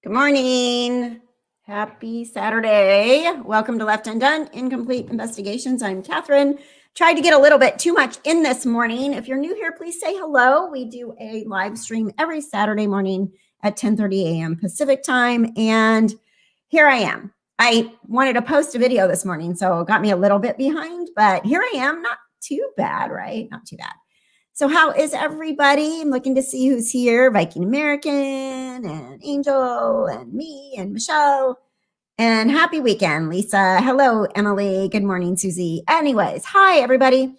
Good morning. Happy Saturday. Welcome to Left Undone, Incomplete Investigations. I'm Catherine. Tried to get a little bit too much in this morning. If you're new here, please say hello. We do a live stream every Saturday morning at 10:30 a.m. Pacific time. And here I am. I wanted to post a video this morning, so it got me a little bit behind, but here I am. Not too bad, right? Not too bad. So how is everybody? I'm looking to see who's here. Viking American and Angel and me and Michelle. And happy weekend, Lisa. Hello, Emily. Good morning, Susie. Anyways, hi, everybody.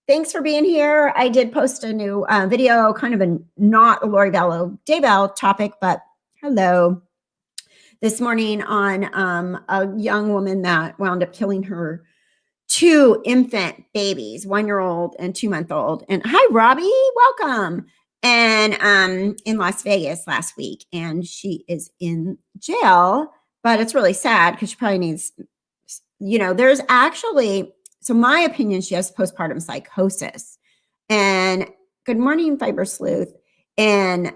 Thanks for being here. I did post a new video, kind of a not a Lori Vallow Daybell topic, but hello. This morning on a young woman that wound up killing her two infant babies, 1-year-old and 2-month-old. And hi, Robbie, welcome. And in Las Vegas last week, and she is in jail, but it's really sad because she probably needs, there's actually, so my opinion, she has postpartum psychosis. And good morning, Fiber Sleuth. And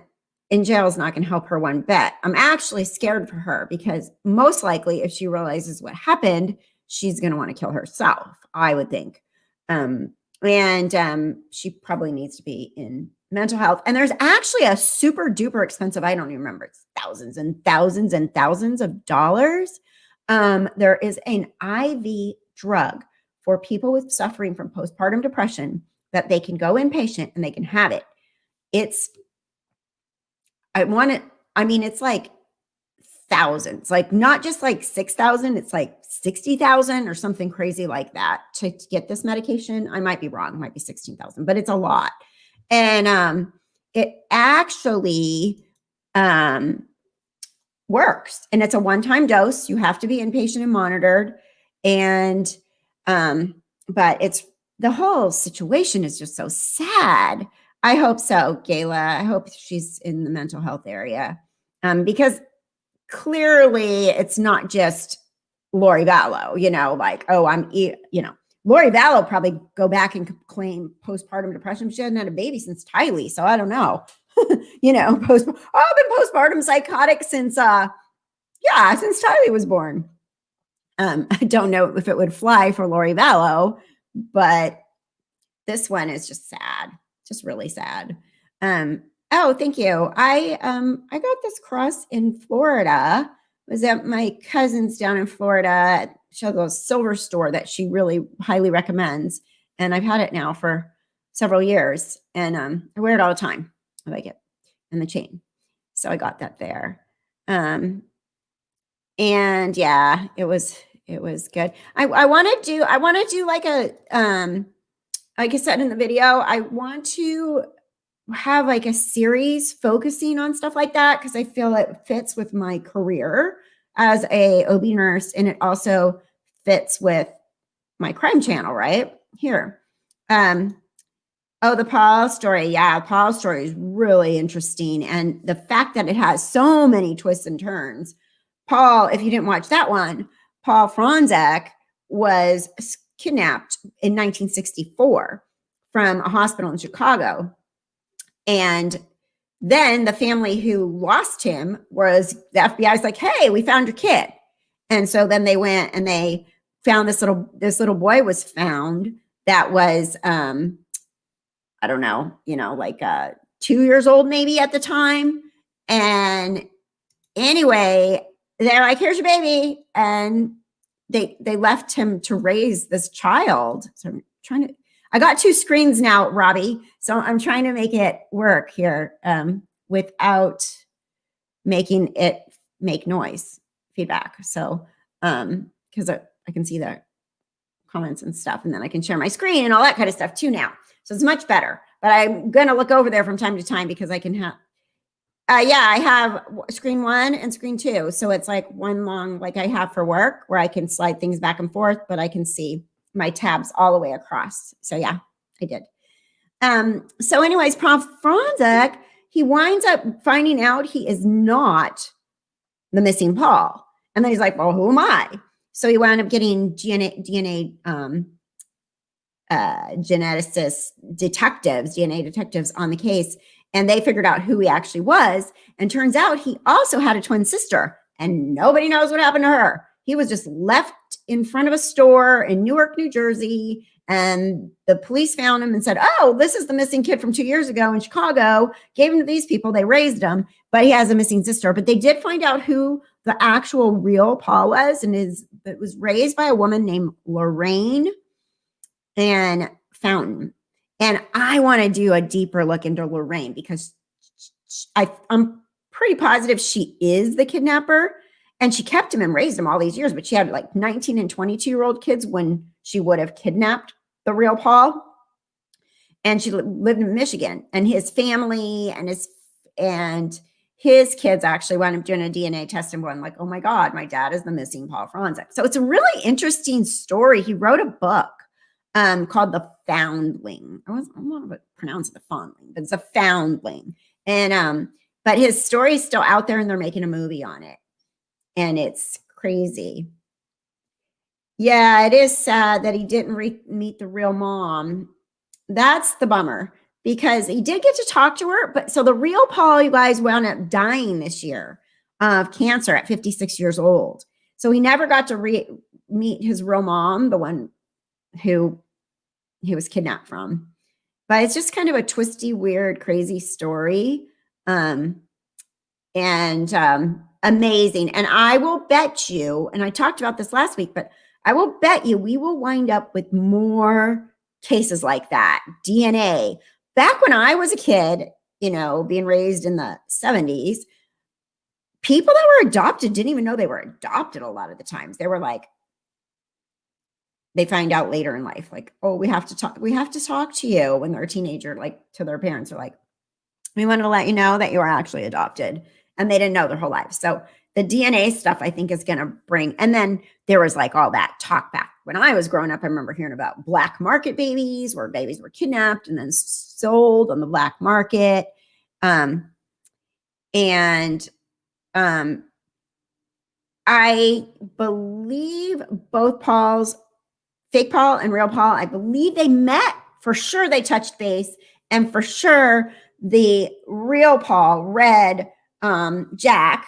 in jail is not going to help her one bit. I'm actually scared for her because most likely if she realizes what happened, she's going to want to kill herself, I would think. She probably needs to be in mental health. And there's actually a super duper expensive, I don't even remember, it's thousands and thousands and thousands of dollars. There is an IV drug for people with suffering from postpartum depression that they can go inpatient and they can have it. It's like thousands, like not just like 6,000, it's like 60,000 or something crazy like that to get this medication. I might be wrong. It might be 16,000, but it's a lot. And it actually works. And it's a one-time dose. You have to be inpatient and monitored. And but it's the whole situation is just so sad. I hope so, Gayla. I hope she's in the mental health area. Because clearly it's not just Lori Vallow, Lori Vallow probably go back and claim postpartum depression. She hadn't had a baby since Tylee, so I don't know. I've been postpartum psychotic since Tylee was born. I don't know if it would fly for Lori Vallow, but this one is just sad, just really sad. Oh, thank you. I got this cross in Florida. It was at my cousin's down in Florida. She has a silver store that she really highly recommends. And I've had it now for several years. And I wear it all the time. I like it. And the chain. So I got that there. And yeah, it was good. I want to do like a like I said in the video, I want to have like a series focusing on stuff like that because I feel it fits with my career as a OB nurse, and it also fits with my crime channel right here. The Paul story. Yeah, Paul's story is really interesting, and the fact that it has so many twists and turns. Paul, if you didn't watch that one, Paul Franzek was kidnapped in 1964 from a hospital in Chicago. And then the family who lost him the FBI's like, hey, we found your kid. And so then they went and they found this little boy was found that was, I don't know, 2 years old maybe at the time. And anyway, they're like, here's your baby. And they left him to raise this child. So I got two screens now, Robbie. So I'm trying to make it work here without making it make noise feedback. So because I can see the comments and stuff, and then I can share my screen and all that kind of stuff too now. So it's much better. But I'm going to look over there from time to time because I can have, I have screen 1 and screen 2. So it's like one long, like I have for work where I can slide things back and forth, but I can see my tabs all the way across. So yeah, I did. So anyways, Prof. Franzek, he winds up finding out he is not the missing Paul. And then he's like, well, who am I? So he wound up getting DNA geneticist detectives, DNA detectives on the case. and they figured out who he actually was. And turns out he also had a twin sister, and nobody knows what happened to her. He was just left in front of a store in Newark, New Jersey. And the police found him and said, oh, this is the missing kid from 2 years ago in Chicago. Gave him to these people. They raised him, but he has a missing sister. But they did find out who the actual real Paul was. And it was raised by a woman named Lorraine and Fountain. And I want to do a deeper look into Lorraine because I'm pretty positive she is the kidnapper. And she kept him and raised him all these years, but she had like 19 and 22-year-old kids when she would have kidnapped the real Paul. And she lived in Michigan, and his family and his kids actually wound up doing a DNA test and going like, oh my God, my dad is the missing Paul Franzek. So it's a really interesting story. He wrote a book called The Foundling. I don't know how to pronounce it, The Foundling, but it's a Foundling. And but his story is still out there, and they're making a movie on it. And it's crazy. Yeah, it is sad that he didn't meet the real mom. That's the bummer, because he did get to talk to her. But so the real Paul, you guys, wound up dying this year of cancer at 56 years old. So he never got to meet his real mom, the one who he was kidnapped from. But it's just kind of a twisty, weird, crazy story. Amazing. And I will bet you, and I talked about this last week, but I will bet you we will wind up with more cases like that. DNA. Back when I was a kid, being raised in the 70s, people that were adopted didn't even know they were adopted a lot of the times. They were like, they find out later in life, like, oh, we have to talk to you when they're a teenager, like to their parents. They're like, we wanted to let you know that you are actually adopted. And they didn't know their whole life. So the DNA stuff, I think, is going to bring. And then there was like all that talk back when I was growing up. I remember hearing about black market babies, where babies were kidnapped and then sold on the black market. I believe both Pauls, fake Paul and real Paul, I believe they met. For sure, they touched base. And for sure, the real Paul read Jack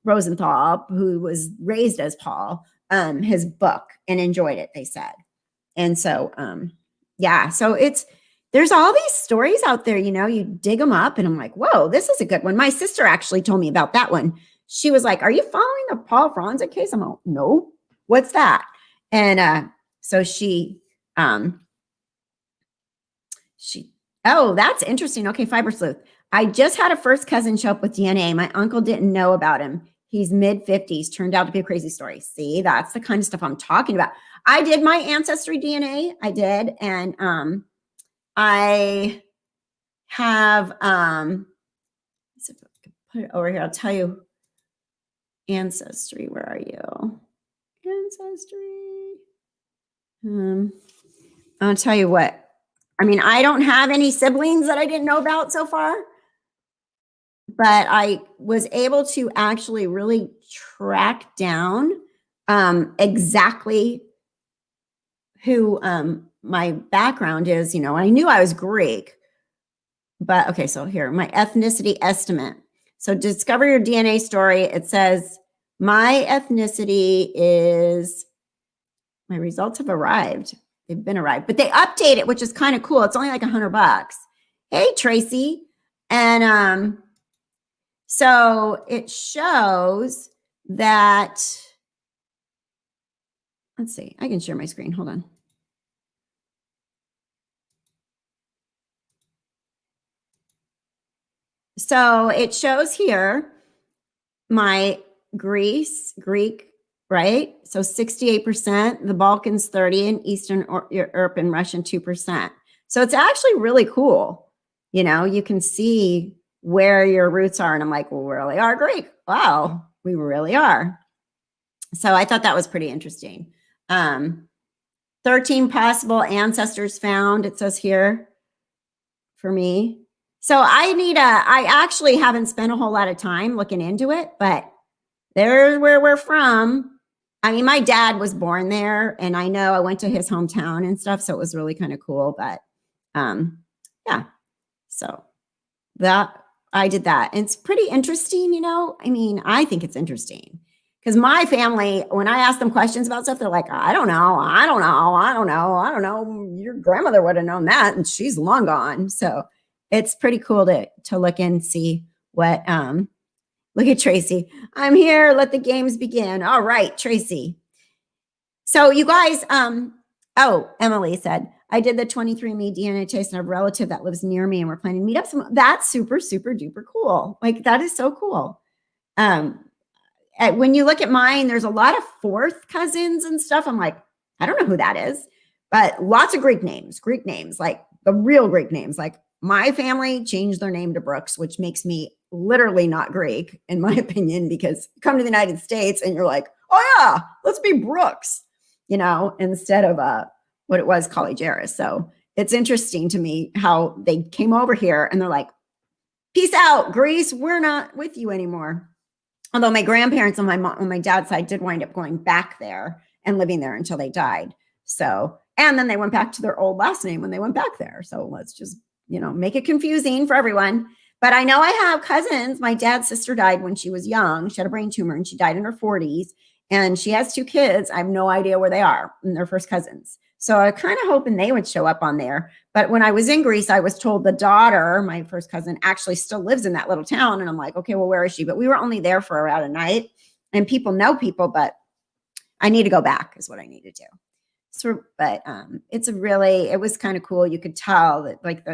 Rosenthal, who was raised as Paul, his book and enjoyed it, they said. And so, so there's all these stories out there, you dig them up and I'm like, whoa, this is a good one. My sister actually told me about that one. She was like, are you following the Paul Franzek case? I'm like, no, what's that? And so oh, that's interesting. Okay, Fiber Sleuth. I just had a first cousin show up with DNA. My uncle didn't know about him. He's mid-50s. Turned out to be a crazy story. See, that's the kind of stuff I'm talking about. I did my ancestry DNA. I did. And I have, let's see if I can put it over here. I'll tell you. Ancestry, where are you? Ancestry. I'll tell you what. I mean, I don't have any siblings that I didn't know about so far. But I was able to actually really track down exactly who my background is. I knew I was Greek. But okay, so here, my ethnicity estimate. So discover your DNA story. It says my ethnicity is, my results have arrived. They've been arrived, but they update it, which is kind of cool. It's only like $100. Hey, Tracy. And so it shows that, let's see, I can share my screen. Hold on. So it shows here my Greek, right? So 68%, the Balkans 30%, and Eastern Europe and Russian 2%. So it's actually really cool. You can see where your roots are. And I'm like, well, we really are Greek. Wow, we really are. So I thought that was pretty interesting. 13 possible ancestors found, it says here for me. So I actually haven't spent a whole lot of time looking into it, but there's where we're from. I mean, my dad was born there, and I know I went to his hometown and stuff. So it was really kind of cool, but yeah. So I did that. And it's pretty interesting, you know? I mean, I think it's interesting because my family, when I ask them questions about stuff, they're like, I don't know. I don't know. I don't know. I don't know. Your grandmother would have known that and she's long gone. So it's pretty cool to look and see what, look at Tracy. I'm here. Let the games begin. All right, Tracy. So you guys, oh, Emily said, I did the 23andMe DNA test and a relative that lives near me and we're planning to meet up. That's super, super duper cool. Like that is so cool. When you look at mine, there's a lot of fourth cousins and stuff. I'm like, I don't know who that is, but lots of Greek names, like the real Greek names. Like my family changed their name to Brooks, which makes me literally not Greek in my opinion, because you come to the United States and you're like, oh yeah, let's be Brooks, you know, instead of what it was, Collegeras. So it's interesting to me how they came over here and they're like, peace out, Greece. We're not with you anymore. Although my grandparents on my dad's side did wind up going back there and living there until they died. So, and then they went back to their old last name when they went back there. So let's just, you know, make it confusing for everyone. But I know I have cousins. My dad's sister died when she was young. She had a brain tumor and she died in her 40s. And she has 2 kids. I have no idea where they are, and they're first cousins. So I kind of hoping they would show up on there. But when I was in Greece, I was told the daughter, my first cousin, actually still lives in that little town. And I'm like, okay, well, where is she? But we were only there for around a night. And people know people, but I need to go back is what I need to do. So, but it was kind of cool. You could tell that like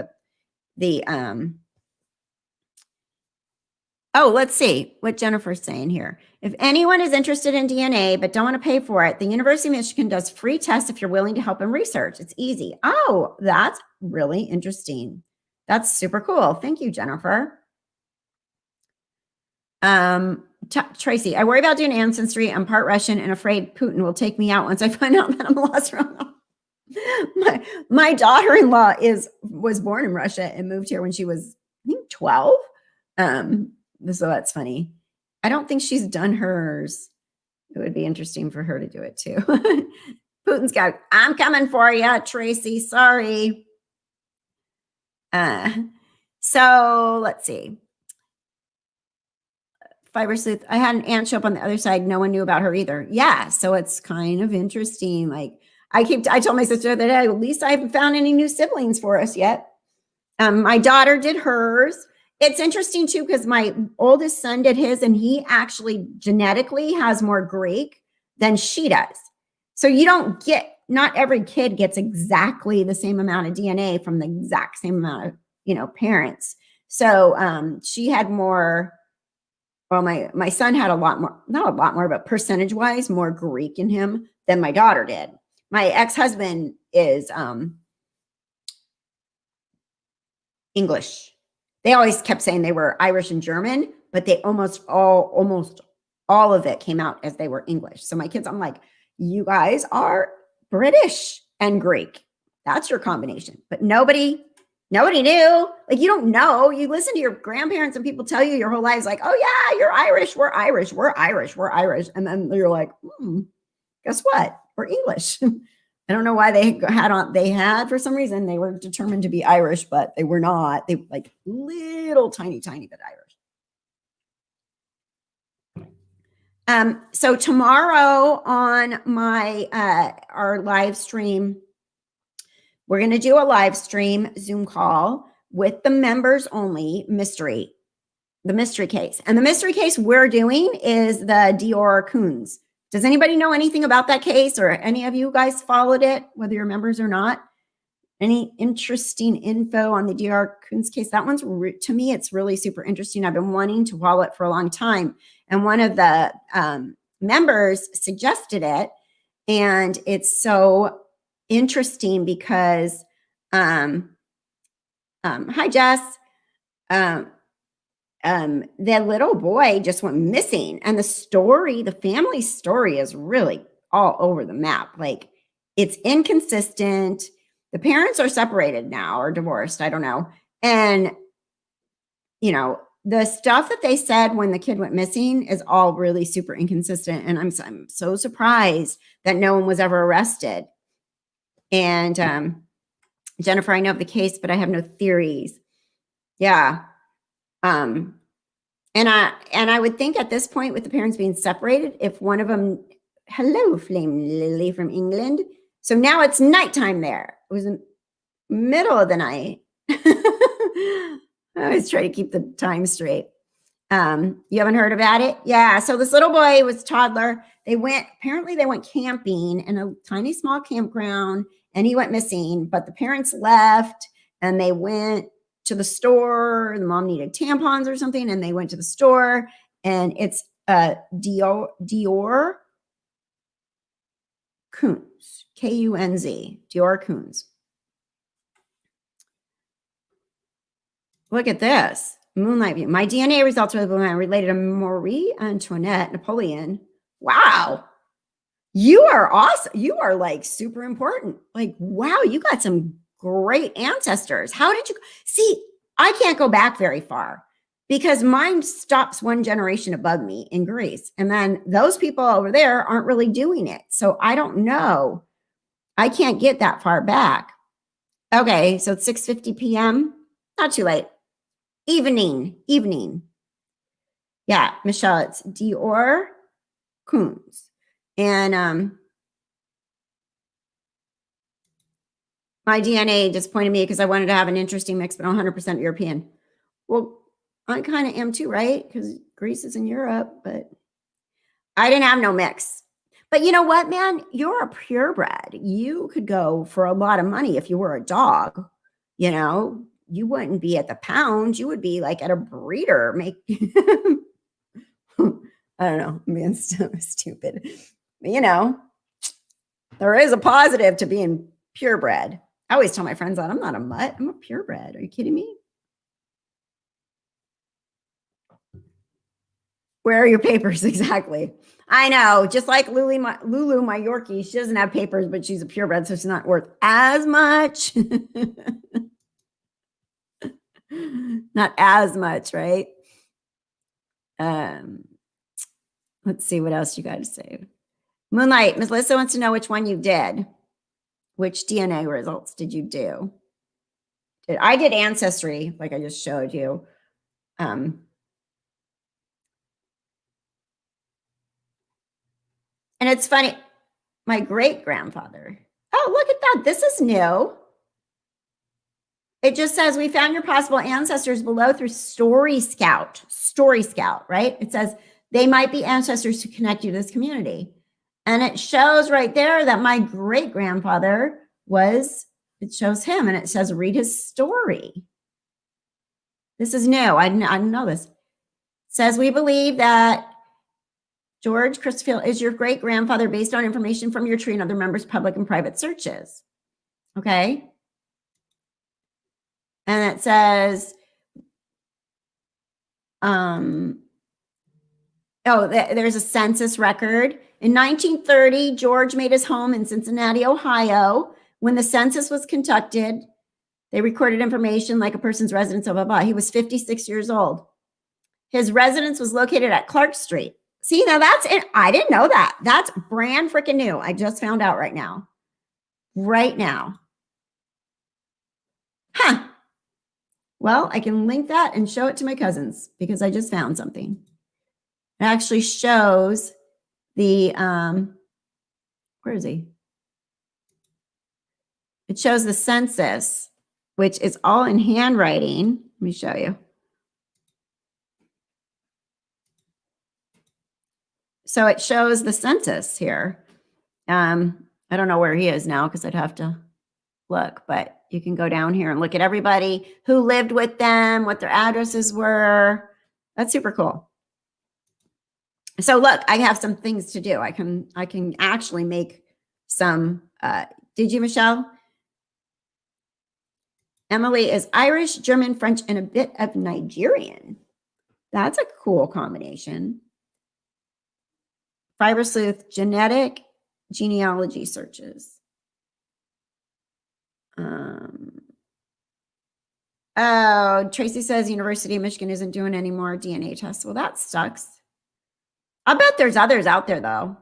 oh, let's see what Jennifer's saying here. If anyone is interested in DNA but don't want to pay for it, the University of Michigan does free tests if you're willing to help them research. It's easy. Oh, that's really interesting. That's super cool. Thank you, Jennifer. Tracy, I worry about doing ancestry. I'm part Russian and afraid Putin will take me out once I find out that I'm lost from my daughter-in-law was born in Russia and moved here when she was, I think, 12. So that's funny. I don't think she's done hers. It would be interesting for her to do it too. Putin's got, I'm coming for you, Tracy. Sorry. So let's see. Fiber Sleuth. I had an aunt show up on the other side. No one knew about her either. Yeah. So it's kind of interesting. Like I told my sister that at least I haven't found any new siblings for us yet. My daughter did hers. It's interesting too, because my oldest son did his and he actually genetically has more Greek than she does. So you don't get, not every kid gets exactly the same amount of DNA from the exact same amount of, parents. So she had more, well, my son had a lot more, not a lot more, but percentage wise, more Greek in him than my daughter did. My ex-husband is English. They always kept saying they were Irish and German, but they almost all of it came out as they were English. So my kids, I'm like, you guys are British and Greek. That's your combination. But nobody knew. Like, you don't know. You listen to your grandparents and people tell you your whole lives like, oh yeah, you're Irish. We're Irish. We're Irish. We're Irish. And then you're like, guess what? We're English. I don't know why they had for some reason, they were determined to be Irish, but they were not. They like little tiny bit Irish. So tomorrow on my, our live stream, we're going to do a live stream Zoom call with the members only the mystery case. And the mystery case we're doing is the Dior Coons. Does anybody know anything about that case, or any of you guys followed it, whether you're members or not? Any interesting info on the DR Coons case? That one's, to me, it's really super interesting. I've been wanting to follow it for a long time. And one of the members suggested it. And it's so interesting because, hi, Jess. The little boy just went missing, and the family story is really all over the map. Like, it's inconsistent. The parents are separated now or divorced. I don't know. And, the stuff that they said when the kid went missing is all really super inconsistent. And I'm so surprised that no one was ever arrested. And, Jennifer, I know of the case, but I have no theories. Yeah. And I would think at this point, with the parents being separated, if one of them, hello, Flame Lily from England. So now it's nighttime there. It was the middle of the night. I always try to keep the time straight. You haven't heard about it? Yeah. So this little boy was toddler. Apparently they went camping in a tiny small campground, and he went missing, but the parents left and they went to the store. The mom needed tampons or something, and they went to the store, and it's Dior Kunz, Kunz, Dior Kunz. Look at this. Moonlight View. My DNA results were related to Marie Antoinette, Napoleon. Wow. You are awesome. You are like super important. Like, wow, you got some great ancestors. How did you see? I can't go back very far because mine stops one generation above me in Greece. And then those people over there aren't really doing it. So I don't know. I can't get that far back. Okay, so it's 6:50 p.m. Not too late. Evening. Yeah, Michelle, it's Dior Kunz. And my DNA disappointed me because I wanted to have an interesting mix, but I'm 100% European. Well, I kind of am too, right? Because Greece is in Europe, but I didn't have no mix. But you know what, man? You're a purebred. You could go for a lot of money if you were a dog. You know, you wouldn't be at the pound. You would be like at a breeder. I don't know. I'm being so stupid. But, you know, there is a positive to being purebred. I always tell my friends that I'm not a mutt. I'm a purebred. Are you kidding me? Where are your papers? Exactly. I know. Just like Lulu, my Yorkie, she doesn't have papers, but she's a purebred, so she's not worth as much. Not as much, right? Let's see what else you got to say. Moonlight, Miss Lisa wants to know which one you did. Which DNA results did you do? I did Ancestry, like I just showed you. And it's funny, my great-grandfather. Oh, look at that. This is new. It just says, we found your possible ancestors below through Story Scout. Story Scout, right? It says they might be ancestors who connect you to this community. And it shows right there that my great-grandfather it shows him, and it says, read his story. This is new. I didn't know this. It says, we believe that George Christopher is your great-grandfather based on information from your tree and other members' public and private searches. Okay. And it says, there's a census record. In 1930, George made his home in Cincinnati, Ohio. When the census was conducted, they recorded information like a person's residence, blah, blah, blah. He was 56 years old. His residence was located at Clark Street. See, now that's it. I didn't know that. That's brand freaking new. I just found out right now. Right now. Huh. Well, I can link that and show it to my cousins because I just found something. It actually shows the, where is he? It shows the census, which is all in handwriting. Let me show you. So it shows the census here. I don't know where he is now because I'd have to look, but you can go down here and look at everybody who lived with them, what their addresses were. That's super cool. So look, I have some things to do. I can actually make some, did you, Michelle? Emily is Irish, German, French, and a bit of Nigerian. That's a cool combination. Fiber Sleuth, genetic genealogy searches. Oh, Tracy says University of Michigan isn't doing any more DNA tests. Well, that sucks. I bet there's others out there, though.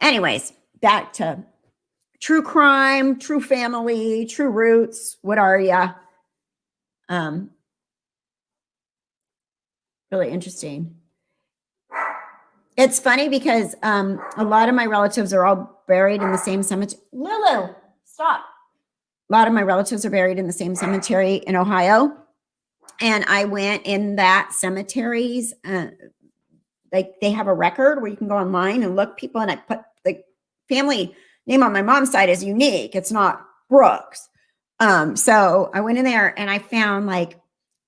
Anyways, back to true crime, true family, true roots. What are ya? Um, really interesting. It's funny because a lot of my relatives are all buried in the same cemetery. Lulu, stop. A lot of my relatives are buried in the same cemetery in Ohio. And I went in that cemeteries. Like they have a record where you can go online and look people. And I put the family name on my mom's side is unique. It's not Brooks. So I went in there and I found like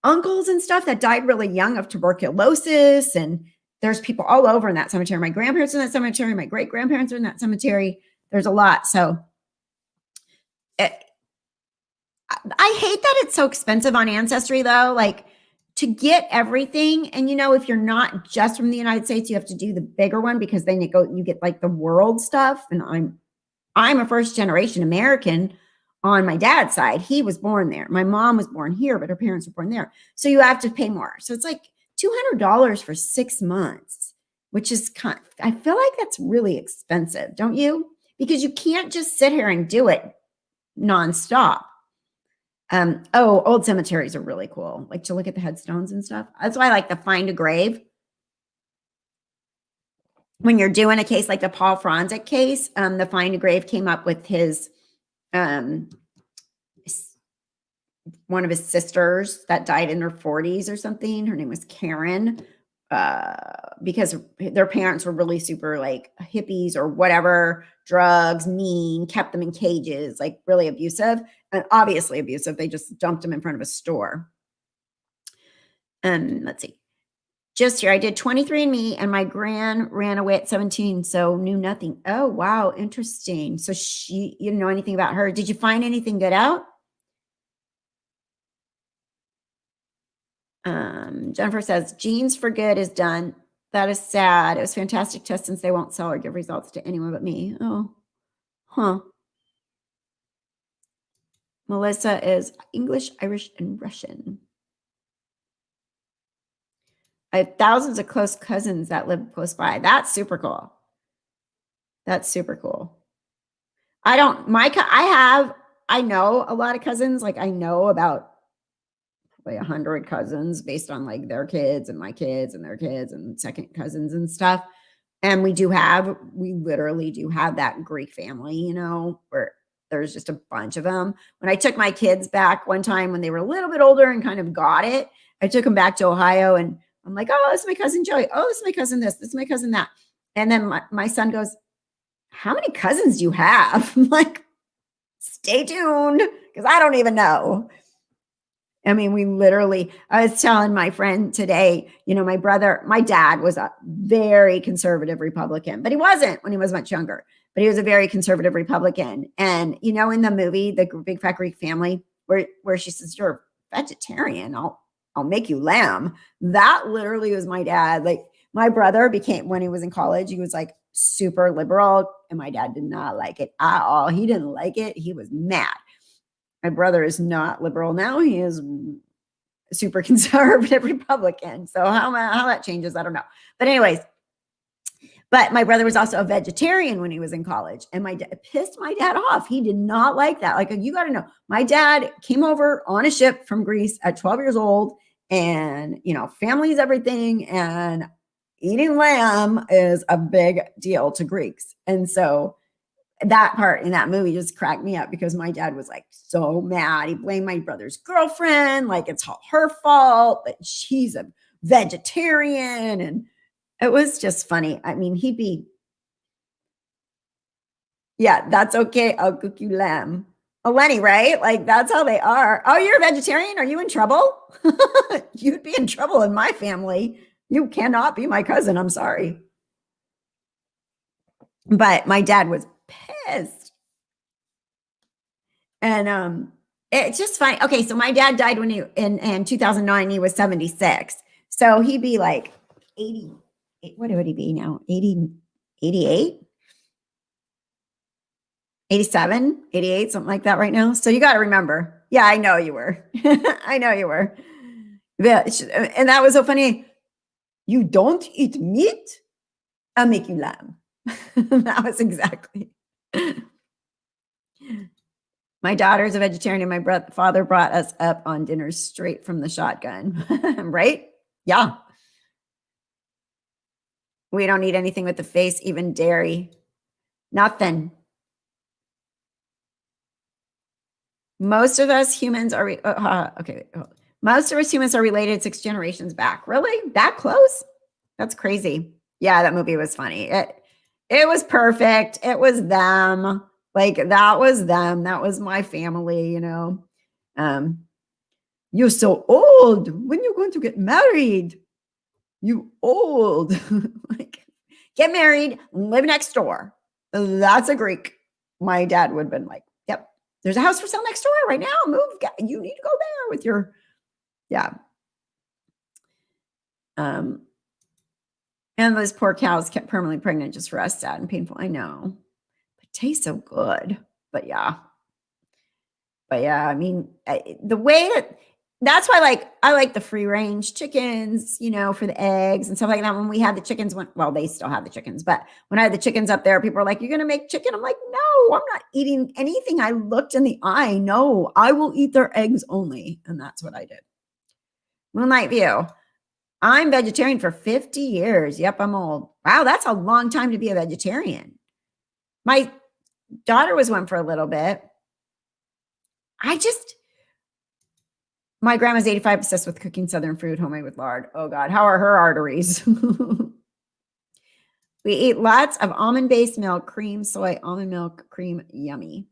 uncles and stuff that died really young of tuberculosis. And there's people all over in that cemetery. My grandparents are in that cemetery. My great grandparents are in that cemetery. There's a lot. So I hate that it's so expensive on Ancestry though. Like to get everything. And if you're not just from the United States, you have to do the bigger one because then you get like the world stuff. And I'm a first generation American on my dad's side. He was born there. My mom was born here, but her parents were born there. So you have to pay more. So it's like $200 for 6 months, which is I feel like that's really expensive, don't you? Because you can't just sit here and do it nonstop. Old cemeteries are really cool. Like to look at the headstones and stuff. That's why I like to find a grave. When you're doing a case like the Paul Franzek case, the Find a Grave came up with his, one of his sisters that died in her 40s or something. Her name was Karen, because their parents were really super like hippies or whatever, drugs, mean, kept them in cages, like really abusive and obviously abusive. They just dumped them in front of a store. Let's see. Just here, I did 23andMe and my gran ran away at 17, so knew nothing. Oh, wow. Interesting. So you didn't know anything about her. Did you find anything good out? Jennifer says, Genes for Good is done. That is sad. It was fantastic test since they won't sell or give results to anyone but me. Oh, huh. Melissa is English, Irish, and Russian. I have thousands of close cousins that live close by. That's super cool. That's super cool. I know a lot of cousins. Like I know about like 100 cousins based on like their kids and my kids and their kids and second cousins and stuff. And we literally do have that Greek family, where there's just a bunch of them. When I took my kids back one time when they were a little bit older and kind of got it, I took them back to Ohio and I'm like, oh, this is my cousin Joey. Oh, this is my cousin this is my cousin that. And then my son goes, how many cousins do you have? I'm like, stay tuned because I don't even know. I mean, I was telling my friend today, my dad was a very conservative Republican, but he wasn't when he was much younger, but he was a very conservative Republican. And, in the movie, The Big Fat Greek Family, where she says, you're a vegetarian, I'll make you lamb. That literally was my dad. Like my brother when he was in college, he was like super liberal and my dad did not like it at all. He didn't like it. He was mad. My brother is not liberal now. He is super conservative Republican. So how that changes, I don't know. But anyways, my brother was also a vegetarian when he was in college. And it pissed my dad off. He did not like that. Like, you got to know, my dad came over on a ship from Greece at 12 years old. And, family is everything. And eating lamb is a big deal to Greeks. And so that part in that movie just cracked me up because my dad was like so mad. He blamed my brother's girlfriend, like it's all her fault, that she's a vegetarian. And it was just funny. I mean, yeah, that's okay. I'll cook you lamb. Oh, Lenny, right? Like that's how they are. Oh, you're a vegetarian? Are you in trouble? You'd be in trouble in my family. You cannot be my cousin. I'm sorry. But my dad was pissed. And it's just fine. Okay, so my dad died when in 2009, he was 76. So he'd be like 80. What would he be now? 80, 88? 87, 88, something like that right now. So you got to remember. Yeah, I know you were. I know you were. And that was so funny. You don't eat meat? I'll make you lamb. That was exactly. My daughter's a vegetarian, and my father brought us up on dinner straight from the shotgun. Right? Yeah. We don't eat anything with the face, even dairy. Nothing. Most of us humans are okay. Most of us humans are related 6 generations back. Really? That close? That's crazy. Yeah, that movie was funny. It was perfect. It was them. Like that was them. That was my family, you know. Um, you're so old. When you going to get married? You old. Like, get married, live next door. That's a Greek. My dad would have been like, yep, there's a house for sale next door right now. Move. You need to go there with your, yeah. And those poor cows kept permanently pregnant just for us, sad and painful. I know. It tastes so good. But yeah. I mean, the way that's why I like the free range chickens, you know, for the eggs and stuff like that. When we had the chickens, well, they still have the chickens, but when I had the chickens up there, people were like, "You're going to make chicken?" I'm like, "No, I'm not eating anything I looked in the eye. No, I will eat their eggs only." And that's what I did. Moonlight View. I'm vegetarian for 50 years. Yep, I'm old. Wow, that's a long time to be a vegetarian. My daughter was one for a little bit. My grandma's 85, obsessed with cooking Southern food, homemade with lard. Oh God, how are her arteries? We eat lots of almond-based milk, cream, soy, almond milk, cream, yummy.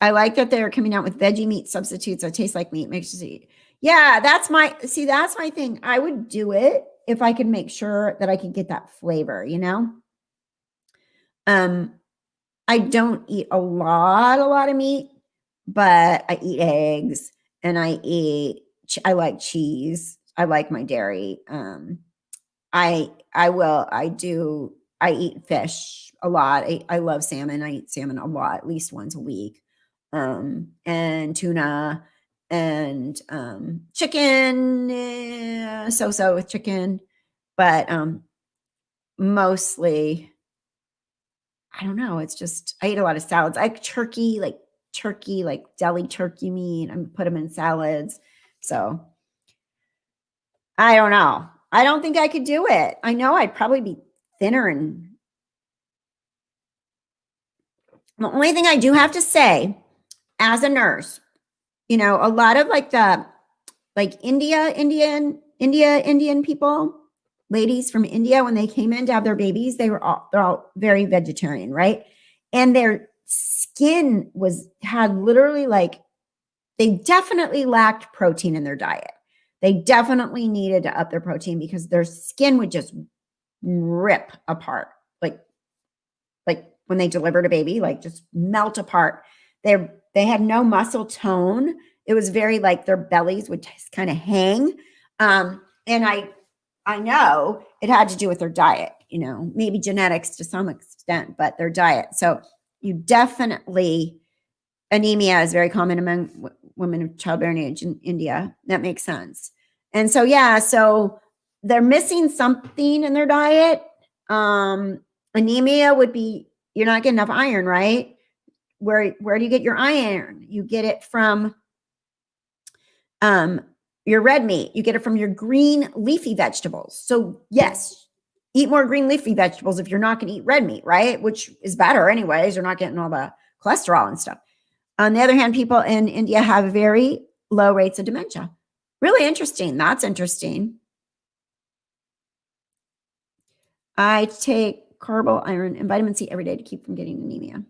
I like that they're coming out with veggie meat substitutes that taste like meat, makes you eat. Yeah, that's my thing. I would do it if I could make sure that I could get that flavor, you know? I don't eat a lot of meat, but I eat eggs and I like cheese. I like my dairy. I eat fish a lot. I love salmon. I eat salmon a lot, at least once a week. And tuna and chicken, so with chicken, but mostly I don't know. It's just I eat a lot of salads. I like turkey, like deli turkey meat. I put them in salads. So I don't know. I don't think I could do it. I know I'd probably be thinner. And the only thing I do have to say, as a nurse, you know, a lot of Indian people, ladies from India, when they came in to have their babies, they're all very vegetarian, right? And their skin had literally they definitely lacked protein in their diet. They definitely needed to up their protein because their skin would just rip apart, like when they delivered a baby, just melt apart. They had no muscle tone. It was very their bellies would just kind of hang. And I know it had to do with their diet, you know, maybe genetics to some extent, but their diet. So you definitely, anemia is very common among women of childbearing age in India. That makes sense. And so, yeah, so they're missing something in their diet. Anemia would be, you're not getting enough iron, right? Where do you get your iron? You get it from your red meat. You get it from your green leafy vegetables. So yes, eat more green leafy vegetables if you're not going to eat red meat, right? Which is better anyways. You're not getting all the cholesterol and stuff. On the other hand, people in India have very low rates of dementia. Really interesting. That's interesting. I take carbo, iron, and vitamin C every day to keep from getting anemia.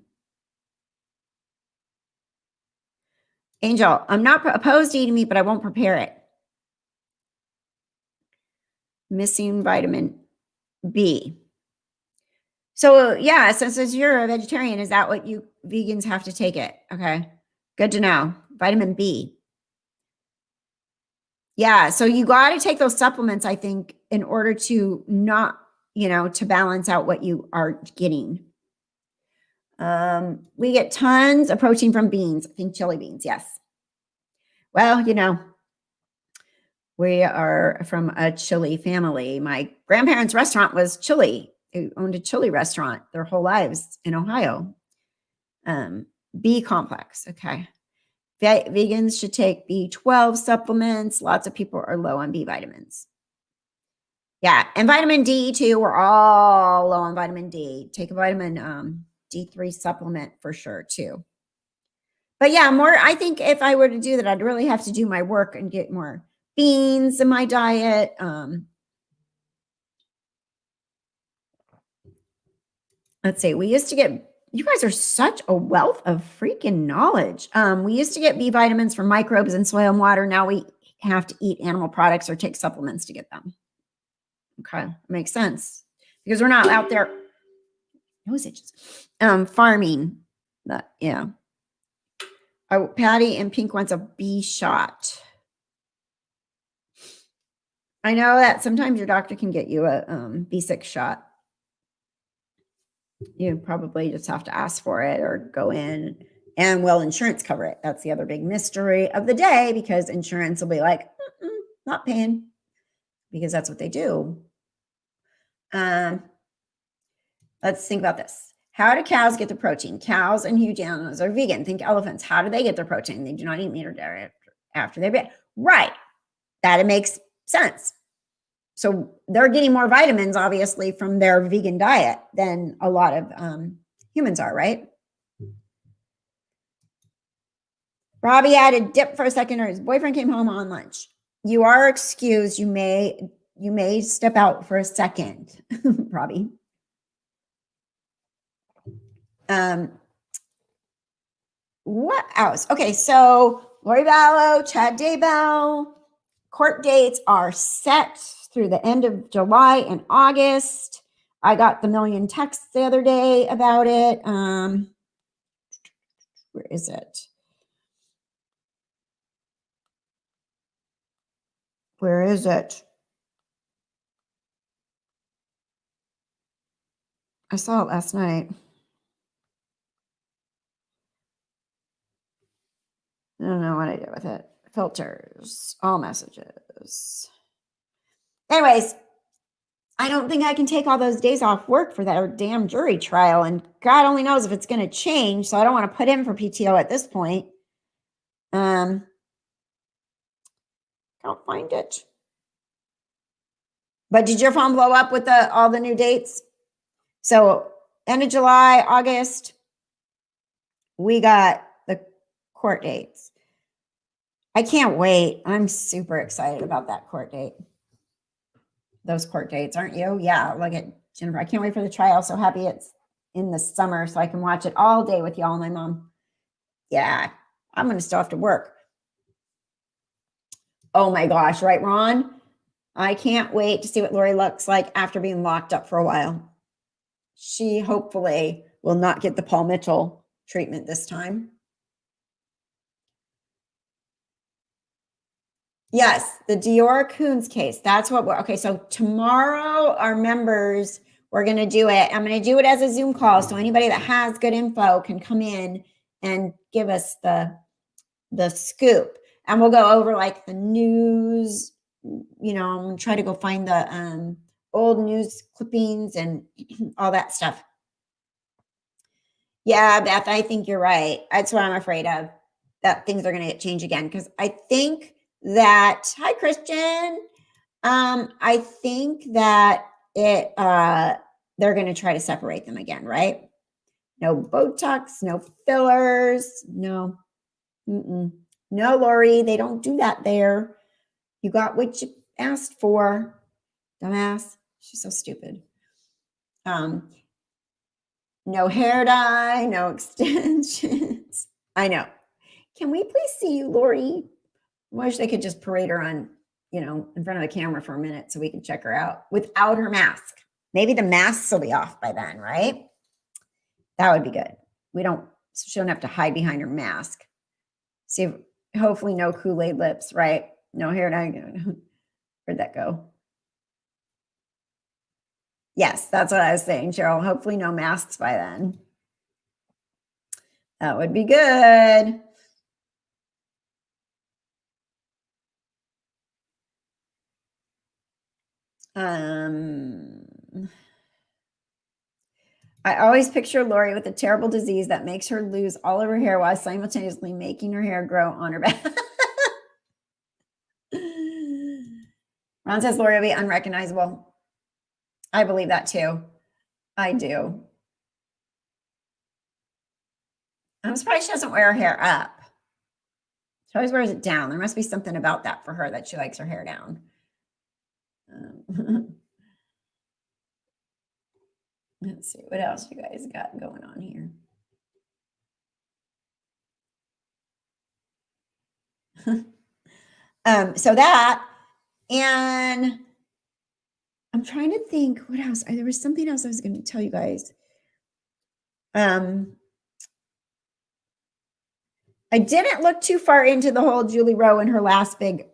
Angel, I'm not opposed to eating meat, but I won't prepare it. Missing vitamin B. So yeah, since you're a vegetarian, is that what you vegans have to take it? Okay, good to know. Vitamin B. Yeah, so you got to take those supplements, I think, in order to not, to balance out what you are getting. We get tons of protein from beans. I think chili beans, yes. Well, we are from a chili family. My grandparents' restaurant was chili. They owned a chili restaurant their whole lives in Ohio. B complex. Okay. Vegans should take B12 supplements. Lots of people are low on B vitamins. Yeah, and vitamin D too. We're all low on vitamin D. Take a vitamin D3 supplement for sure too. But yeah, I think if I were to do that, I'd really have to do my work and get more beans in my diet. Let's see. We used to get, you guys are such a wealth of freaking knowledge. We used to get B vitamins from microbes in soil and water. Now we have to eat animal products or take supplements to get them. Okay, makes sense because we're not out there. Those itches. Farming. That, yeah. Oh, Patty in pink wants a B shot. I know that sometimes your doctor can get you a B6 shot. You probably just have to ask for it or go in, and will insurance cover it? That's the other big mystery of the day, because insurance will be like, not paying, because that's what they do. Let's think about this. How do cows get their protein? Cows and huge animals are vegan. Think elephants. How do they get their protein? They do not eat meat or dairy after they're bred. Right. That it makes sense. So they're getting more vitamins, obviously, from their vegan diet than a lot of humans are, right? Robbie added dip for a second, or his boyfriend came home on lunch. You are excused. You may step out for a second, Robbie. What else? Okay, so Lori Vallow, Chad Daybell, court dates are set through the end of July and August. I got the million texts the other day about it. Where is it? Where is it? I saw it last night. I don't know what I did with it. Filters, all messages. Anyways, I don't think I can take all those days off work for that damn jury trial. And God only knows if it's going to change. So I don't want to put in for PTO at this point. Can't find it. But did your phone blow up with all the new dates? So end of July, August, we got the court dates. I can't wait. I'm super excited about that court date. Those court dates, aren't you? Yeah, look at Jennifer. I can't wait for the trial. So happy it's in the summer so I can watch it all day with y'all and my mom. Yeah, I'm going to still have to work. Oh my gosh, right, Ron? I can't wait to see what Lori looks like after being locked up for a while. She hopefully will not get the Paul Mitchell treatment this time. Yes, the Dior Coons case. That's what okay. So tomorrow, our members, we're going to do it. I'm going to do it as a Zoom call. So anybody that has good info can come in and give us the scoop. And we'll go over like the news, I'm going to try to go find the old news clippings and all that stuff. Yeah, Beth, I think you're right. That's what I'm afraid of, that things are going to change again. Because I think that, hi, Christian. I think that they're going to try to separate them again, right? No Botox, no fillers, no. No, Lori, they don't do that there. You got what you asked for, dumbass. She's so stupid. No hair dye, no extensions. I know. Can we please see you, Lori? I wish they could just parade her on, in front of the camera for a minute so we can check her out without her mask. Maybe the masks will be off by then, right? That would be good. She don't have to hide behind her mask. See, hopefully no Kool-Aid lips, right? No hair dye. Where'd that go? Yes, that's what I was saying, Cheryl. Hopefully no masks by then. That would be good. I always picture Lori with a terrible disease that makes her lose all of her hair while simultaneously making her hair grow on her back. Ron says Lori will be unrecognizable. I believe that too. I do. I'm surprised she doesn't wear her hair up. She always wears it down. There must be something about that for her that she likes her hair down. Let's see what else you guys got going on here. So that, and I'm trying to think what else. There was something else I was going to tell you guys. I didn't look too far into the whole Julie Rowe and her last big,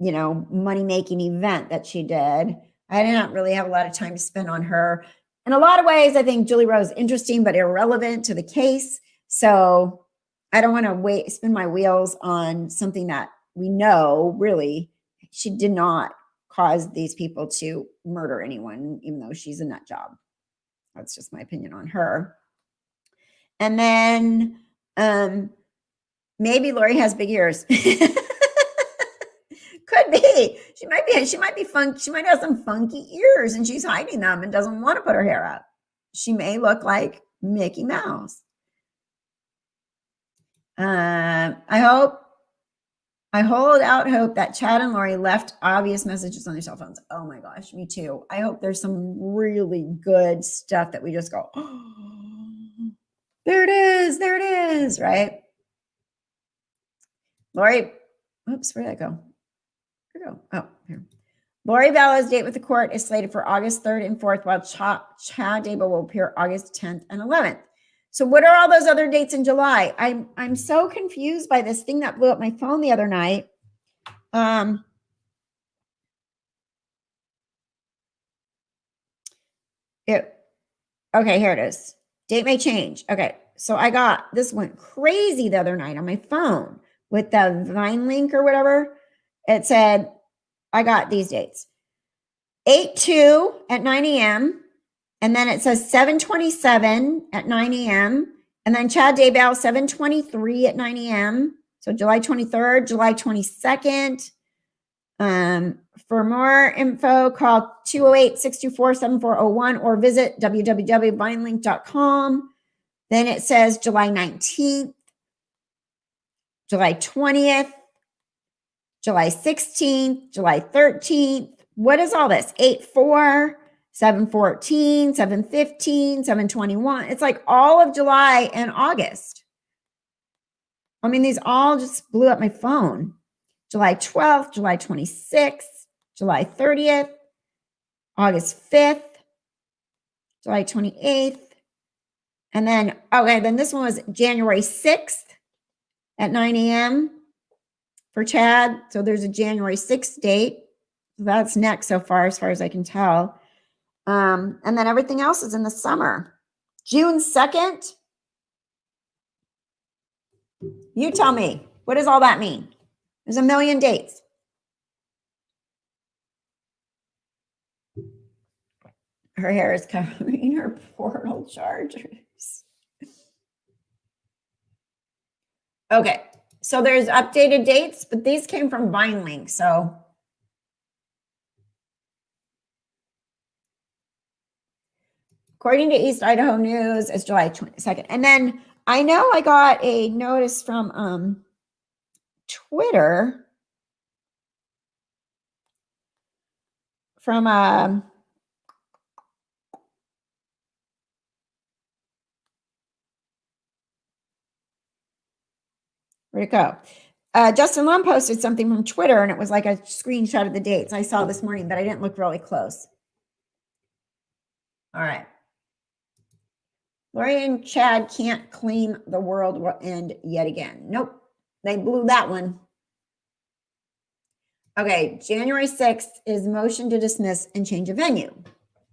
money-making event that she did. I did not really have a lot of time to spend on her. In a lot of ways, I think Julie Rowe is interesting but irrelevant to the case. So I don't want to spin my wheels on something that we know really she did not cause these people to murder anyone, even though she's a nut job. That's just my opinion on her. And then maybe Lori has big ears. Could be. She might be fun. She might have some funky ears and she's hiding them and doesn't want to put her hair up. She may look like Mickey Mouse. I hold out hope that Chad and Lori left obvious messages on their cell phones. Oh my gosh, me too. I hope there's some really good stuff that we just go, oh, there it is, right? Lori, oops, where'd that go? Oh, here. Lori Vallow's date with the court is slated for August 3rd and 4th, while Chad Daybell will appear August 10th and 11th. So what are all those other dates in July? I'm so confused by this thing that blew up my phone the other night. Okay, here it is. Date may change. Okay, so this went crazy the other night on my phone with the Vine link or whatever. It said, I got these dates. 8/2 at 9 a.m. And then it says 7/27 at 9 a.m. And then Chad Daybell, 7/23 at 9 a.m. So July 23rd, July 22nd. For more info, call 208-624-7401 or visit www.vinelink.com. Then it says July 19th, July 20th, July 16th, July 13th. What is all this? 8/4, 7/14, 7/15, 7/21. It's like all of July and August. I mean, these all just blew up my phone. July 12th, July 26th, July 30th, August 5th, July 28th. And then, then this one was January 6th at 9 a.m. for Chad. So there's a January 6th date. That's next so far as I can tell. And then everything else is in the summer. June 2nd. You tell me, what does all that mean? There's a million dates. Her hair is covering her portal chargers. Okay, so there's updated dates, but these came from VineLink, so. According to East Idaho News, it's July 22nd. And then I know I got a notice from Twitter from where'd it go? Justin Lum posted something from Twitter, and it was like a screenshot of the dates I saw this morning, but I didn't look really close. All right. Lori and Chad can't claim the world will end yet again. Nope. They blew that one. Okay. January 6th is motion to dismiss and change of venue.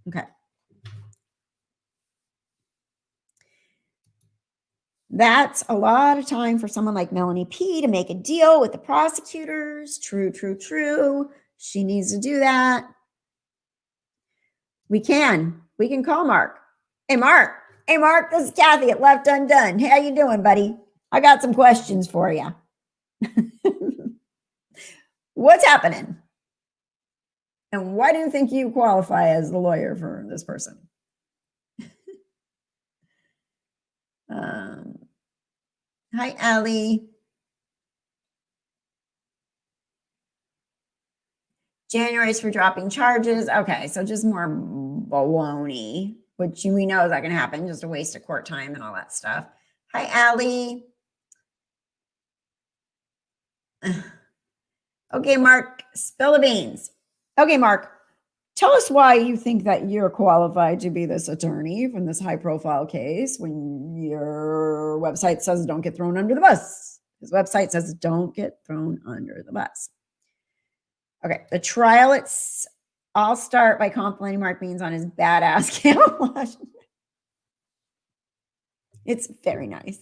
Okay. That's a lot of time for someone like Melanie P. to make a deal with the prosecutors. True, true, true. She needs to do that. We can call Mark Hey, Mark. Hey, Mark, this is Kathy at Left Undone. How you doing, buddy? I got some questions for you. What's happening? And why do you think you qualify as the lawyer for this person? Hi, Allie. January's for dropping charges. Okay, so just more baloney, which we know is not going to happen. Just a waste of court time and all that stuff. Hi, Allie. Okay, Mark, spill the beans. Okay, Mark, tell us why you think that you're qualified to be this attorney from this high-profile case when your website says don't get thrown under the bus. His website says don't get thrown under the bus. Okay, the trial, I'll start by complimenting Mark Means on his badass camouflage. It's very nice.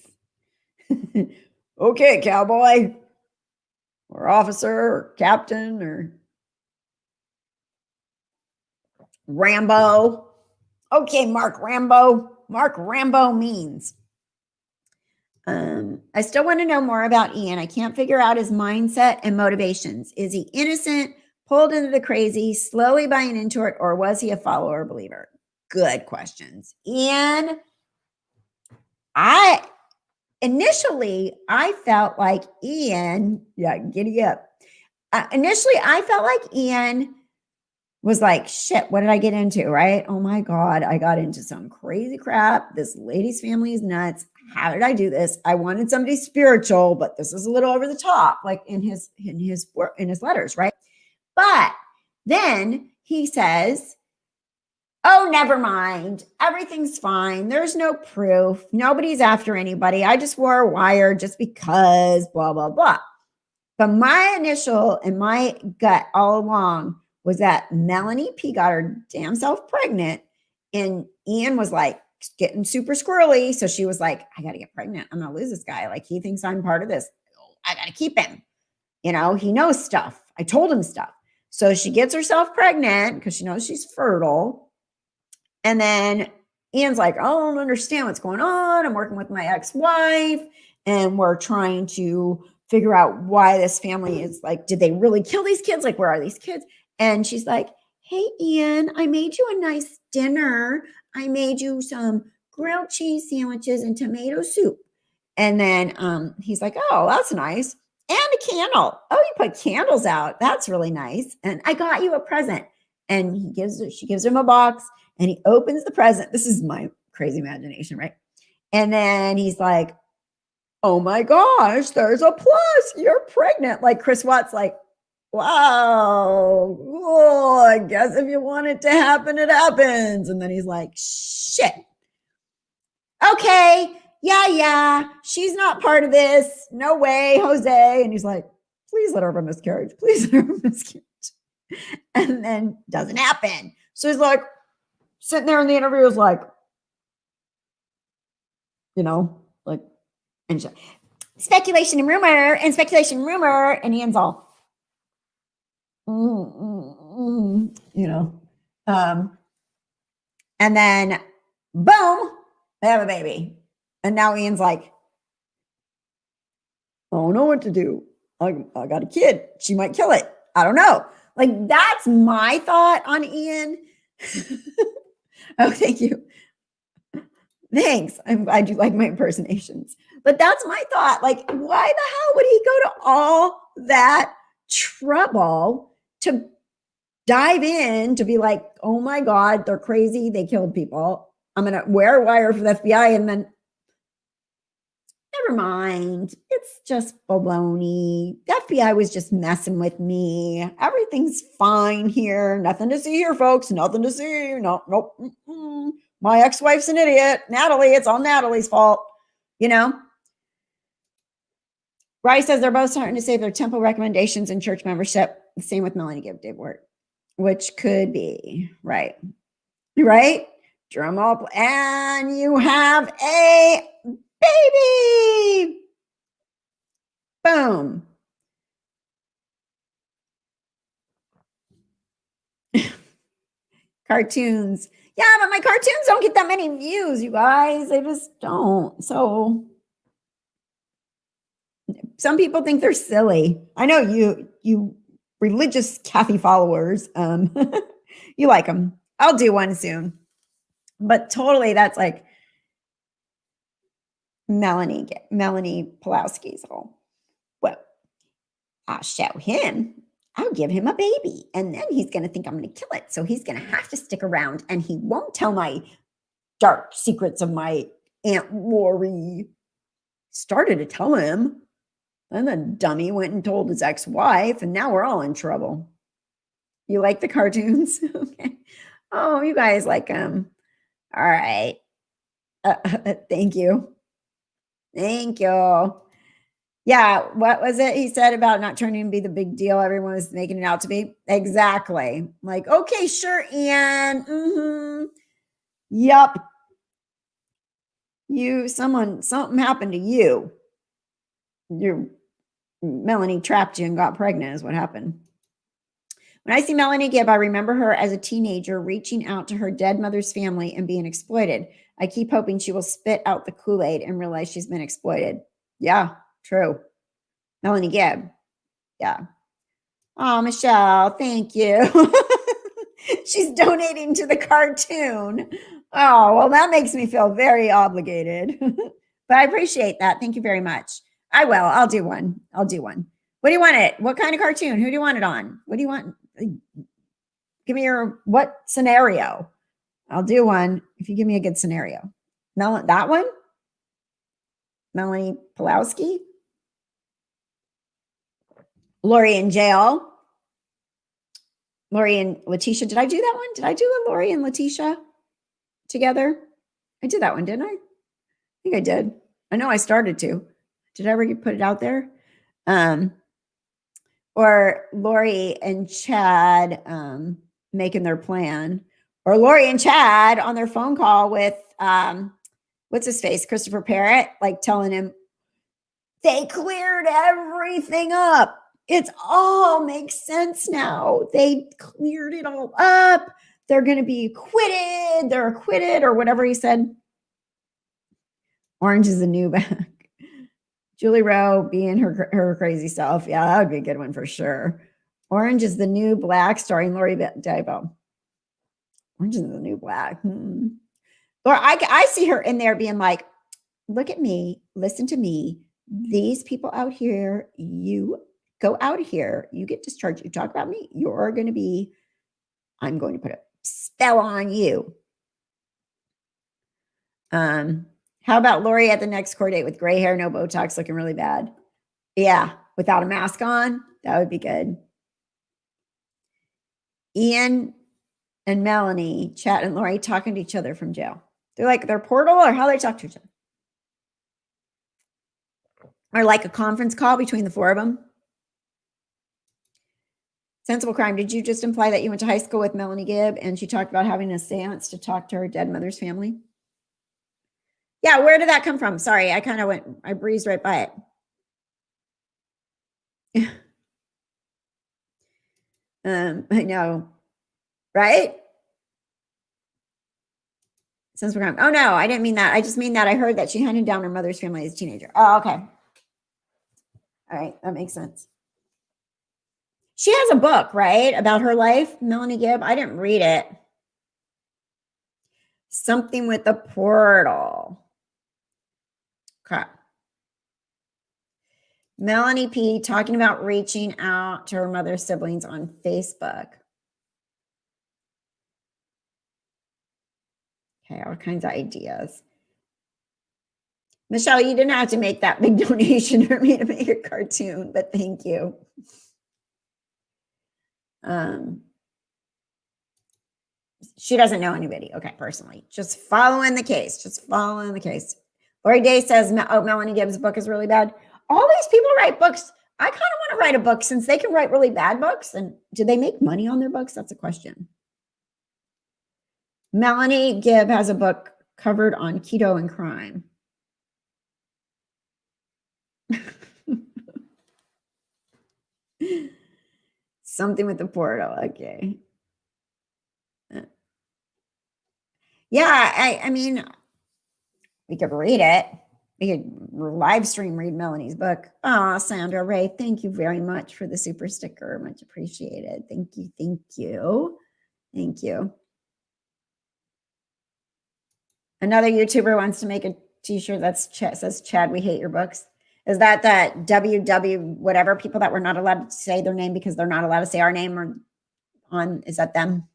Okay, cowboy, or officer, or captain, or Rambo. Okay, Mark Rambo. Mark Rambo Means. I still want to know more about Ian. I can't figure out his mindset and motivations. Is he innocent, pulled into the crazy, slowly buying into it, or was he a follower believer? Good questions. Ian, initially I felt like Ian, giddy up. Initially, I felt like Ian was like, shit, what did I get into? Right? Oh my God, I got into some crazy crap. This lady's family is nuts. How did I do this? I wanted somebody spiritual, but this is a little over the top, like in his letters, right? But then he says, oh, never mind. Everything's fine. There's no proof. Nobody's after anybody. I just wore a wire just because, blah, blah, blah. But my initial and my gut all along was that Melanie P got her damn self pregnant, and Ian was like getting super squirrely. So she was like, I got to get pregnant. I'm going to lose this guy. Like, he thinks I'm part of this. I got to keep him. You know, he knows stuff. I told him stuff. So she gets herself pregnant because she knows she's fertile. And then Ian's like, I don't understand what's going on. I'm working with my ex-wife and we're trying to figure out why this family is like, did they really kill these kids? Like, where are these kids? And she's like, hey, Ian, I made you a nice dinner. I made you some grilled cheese sandwiches and tomato soup. And then he's like, oh, that's nice. And a candle. Oh, you put candles out. That's really nice. And I got you a present. And she gives him a box and he opens the present. This is my crazy imagination, right? And then he's like, oh my gosh, there's a plus. You're pregnant. Like Chris Watts, like, wow, oh, I guess if you want it to happen, it happens. And then he's like, shit. Okay, yeah, she's not part of this. No way, Jose. And he's like, please let her have a miscarriage. Please let her have a miscarriage. And then doesn't happen. So he's like, sitting there in the interview is like, you know, like, and speculation and rumor and speculation and rumor. And Ian's all, you know. And then boom, they have a baby. And now Ian's like, I don't know what to do. I got a kid. She might kill it. I don't know. Like, that's my thought on Ian. Oh, thank you. Thanks. I'm glad you like my impersonations. But that's my thought. Like, why the hell would he go to all that trouble to dive in to be like, oh my God, they're crazy. They killed people. I'm going to wear a wire for the FBI and then never mind. It's just baloney. The FBI was just messing with me. Everything's fine here. Nothing to see here, folks. Nothing to see. Nope. My ex-wife's an idiot. Natalie, it's all Natalie's fault. You know? Bryce says they're both starting to save their temple recommendations and church membership. The same with Melanie Give Dave Word, which could be right. Right? Drum up. And you have a baby. Boom. Cartoons. Yeah, but my cartoons don't get that many views, you guys. They just don't. So some people think they're silly. I know you religious Kathy followers. You like them. I'll do one soon. But totally, that's like Melanie Pulowski's all. Well, I'll show him. I'll give him a baby, and then he's going to think I'm going to kill it. So he's going to have to stick around, and he won't tell my dark secrets of my Aunt Lori. Started to tell him. Then the dummy went and told his ex-wife, and now we're all in trouble. You like the cartoons? Okay. Oh, you guys like them. All right. Thank you. Thank you. Yeah. What was it he said about not turning to be the big deal everyone was making it out to be? Exactly. Like, okay, sure, Ian. Mm-hmm. Yep. Something happened to you. Melanie trapped you and got pregnant is what happened. When I see Melanie Gibb, I remember her as a teenager reaching out to her dead mother's family and being exploited. I keep hoping she will spit out the Kool-Aid and realize she's been exploited. Yeah, true. Melanie Gibb. Yeah. Oh, Michelle, thank you. She's donating to the cartoon. Oh, well, that makes me feel very obligated. But I appreciate that. Thank you very much. I will. I'll do one. What do you want it? What kind of cartoon? Who do you want it on? What do you want? Give me what scenario? I'll do one if you give me a good scenario. That one? Melanie Pulowski? Lori in jail? Lori and Letitia. Did I do that one? Did I do a Lori and Letitia together? I did that one, didn't I? I think I did. I know I started to. Did I ever put it out there? Or Lori and Chad making their plan, or Lori and Chad on their phone call with what's his face, Christopher Parrott, like telling him they cleared everything up. It's all makes sense now. They cleared it all up. They're going to be acquitted. They're acquitted, or whatever he said. Orange is the new back. Julie Rowe being her crazy self. Yeah, that would be a good one for sure. Orange is the New Black, starring Lori Diabo. Orange is the New Black. Or I see her in there being like, look at me, listen to me. These people out here, you go out of here, you get discharged. You talk about me, I'm going to put a spell on you. How about Lori at the next court date with gray hair, no Botox, looking really bad? Yeah, without a mask on, that would be good. Ian and Melanie, Chat and Lori talking to each other from jail. They're like their portal, or how they talk to each other? Or like a conference call between the four of them? Sensible Crime. Did you just imply that you went to high school with Melanie Gibb and she talked about having a seance to talk to her dead mother's family? Yeah, where did that come from? Sorry, I breezed right by it. I know, right? Sensible Crime. Oh no, I didn't mean that. I just mean that I heard that she hunted down her mother's family as a teenager. Oh, okay. All right, that makes sense. She has a book, right, about her life, Melanie Gibb. I didn't read it. Something with the portal. Okay. Melanie P. talking about reaching out to her mother's siblings on Facebook. Okay, all kinds of ideas. Michelle, you didn't have to make that big donation for me to make a cartoon, but thank you. She doesn't know anybody. Okay, personally. Just following the case. Lori Day says, Melanie Gibbs' book is really bad. All these people write books. I kind of want to write a book since they can write really bad books. And do they make money on their books? That's a question. Melanie Gibb has a book covered on keto and crime. Something with the portal. Okay. Yeah, I mean, we could read it. We could live stream read Melanie's book. Oh, Sandra Ray, thank you very much for the super sticker. Much appreciated. Thank you. Thank you. Thank you. Another YouTuber wants to make a t-shirt that says, Chad, we hate your books. Is that WW whatever people that were not allowed to say their name because they're not allowed to say our name or on, is that them?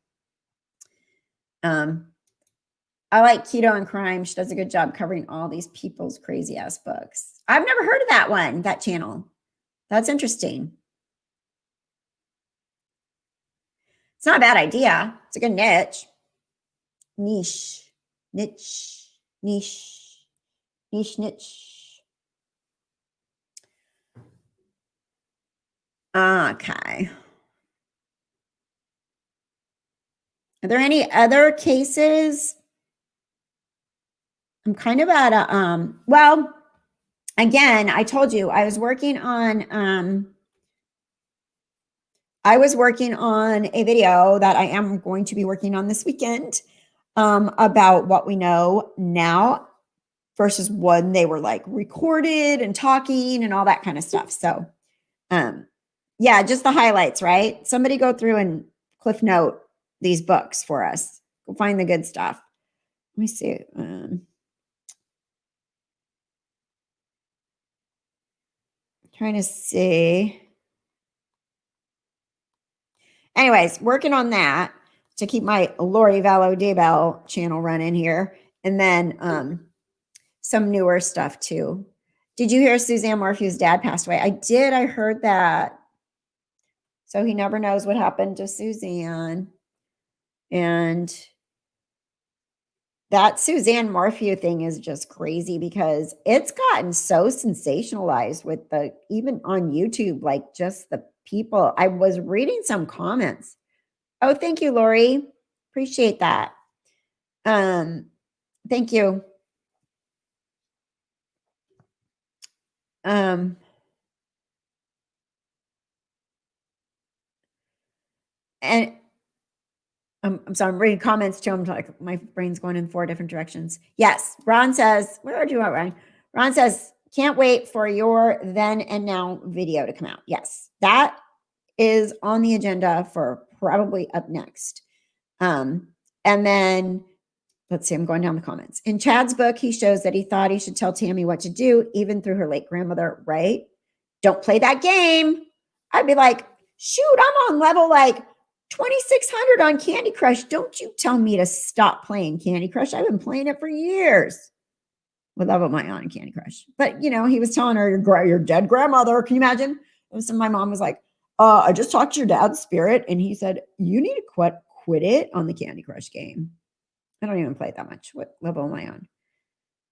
I like Keto and Crime. She does a good job covering all these people's crazy ass books. I've never heard of that one, that channel. That's interesting. It's not a bad idea. It's a good niche. Niche. Okay. Are there any other cases? I'm kind of at a, well, again, I told you I was working on a video that I am going to be working on this weekend about what we know now versus when they were like recorded and talking and all that kind of stuff. So, yeah, just the highlights, right? Somebody go through and cliff note these books for us. We'll find the good stuff. Let me see. Trying to see. Anyways, working on that to keep my Lori Vallow Daybell channel running here. And then some newer stuff too. Did you hear Suzanne Morphew's dad passed away? I did. I heard that. So he never knows what happened to Suzanne. And that Suzanne Morphew thing is just crazy because it's gotten so sensationalized with the, even on YouTube, like just the people. I was reading some comments. Oh, thank you, Lori. Appreciate that. Thank you. And I'm sorry, I'm reading comments too. I'm like, my brain's going in 4 different directions. Yes. Ron says, where are you at, Ryan? Ron says, can't wait for your then and now video to come out. Yes. That is on the agenda for probably up next. And then let's see, I'm going down the comments. In Chad's book, he shows that he thought he should tell Tammy what to do, even through her late grandmother, right? Don't play that game. I'd be like, shoot, I'm on level like 2600 on Candy Crush. Don't you tell me to stop playing Candy Crush. I've been playing it for years. With level my on Candy Crush. But, you know, he was telling her, your dead grandmother. Can you imagine? So my mom was like, I just talked to your dad's spirit. And he said, you need to quit it on the Candy Crush game. I don't even play it that much. What level am I on?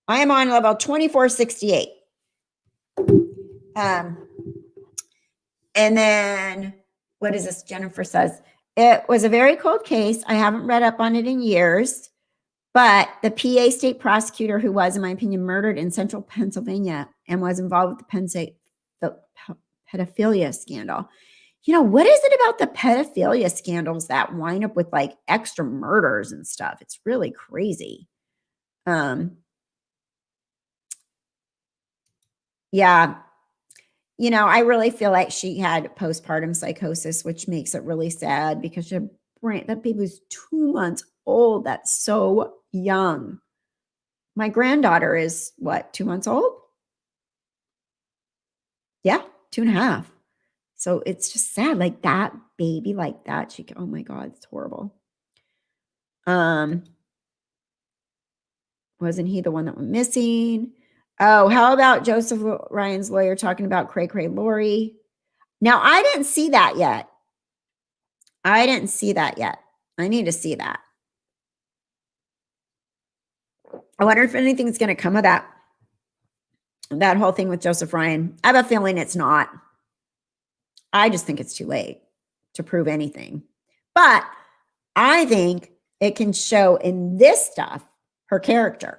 I am on level 2468. And then what is this? Jennifer says, it was a very cold case. I haven't read up on it in years, but the PA state prosecutor who was, in my opinion, murdered in central Pennsylvania and was involved with the pedophilia scandal. You know, what is it about the pedophilia scandals that wind up with like extra murders and stuff? It's really crazy. Yeah. You know, I really feel like she had postpartum psychosis, which makes it really sad because your brain, that baby was 2 months old. That's so young. My granddaughter is what, 2 months old? Yeah, 2.5. So it's just sad. Like that baby like that. Oh my God, it's horrible. Wasn't he the one that went missing? Oh, how about Joseph Ryan's lawyer talking about Cray Cray Lori? Now, I didn't see that yet. I need to see that. I wonder if anything's going to come of that whole thing with Joseph Ryan. I have a feeling it's not. I just think it's too late to prove anything. But I think it can show in this stuff her character,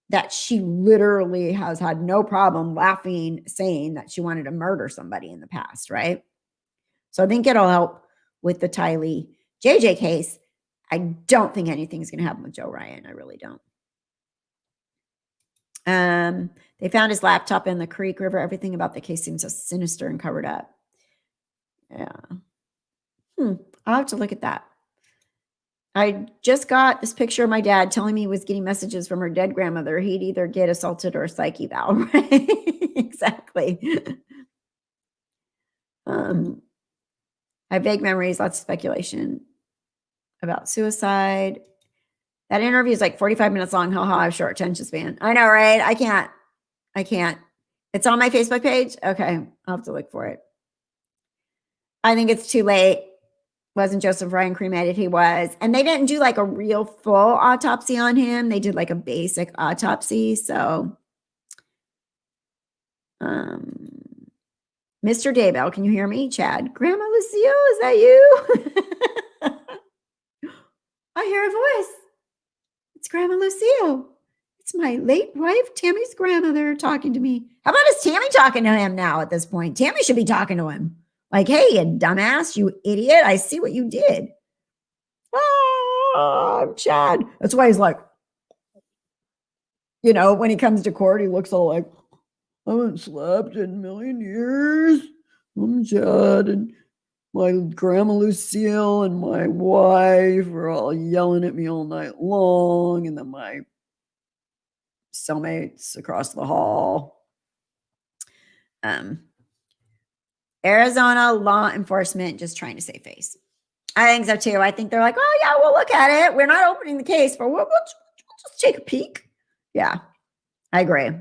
that she literally has had no problem laughing, saying that she wanted to murder somebody in the past, right? So I think it'll help with the Tylee JJ case. I don't think anything's going to happen with Joe Ryan. I really don't. They found his laptop in the Creek River. Everything about the case seems so sinister and covered up. Yeah. I'll have to look at that. I just got this picture of my dad telling me he was getting messages from her dead grandmother. He'd either get assaulted or a psych eval. Right? Exactly. I have vague memories, lots of speculation about suicide. That interview is like 45 minutes long. Ha ha, I have short attention span. I know, right? I can't. It's on my Facebook page. Okay, I'll have to look for it. I think it's too late. Wasn't Joseph Ryan cremated? He was. And they didn't do like a real full autopsy on him. They did like a basic autopsy. So, Mr. Daybell, can you hear me? Chad, Grandma Lucille, is that you? I hear a voice. It's Grandma Lucille. It's my late wife, Tammy's grandmother, talking to me. How about is Tammy talking to him now at this point? Tammy should be talking to him. Like, hey, you dumbass, you idiot. I see what you did. Oh, I'm Chad. That's why he's like, when he comes to court, he looks all like, I haven't slept in a million years. I'm Chad, and my Grandma Lucille and my wife are all yelling at me all night long, and then my cellmates across the hall. Arizona law enforcement just trying to save face. I think so too. I think they're like, oh yeah, we'll look at it. We're not opening the case, but we'll just take a peek. Yeah, I agree.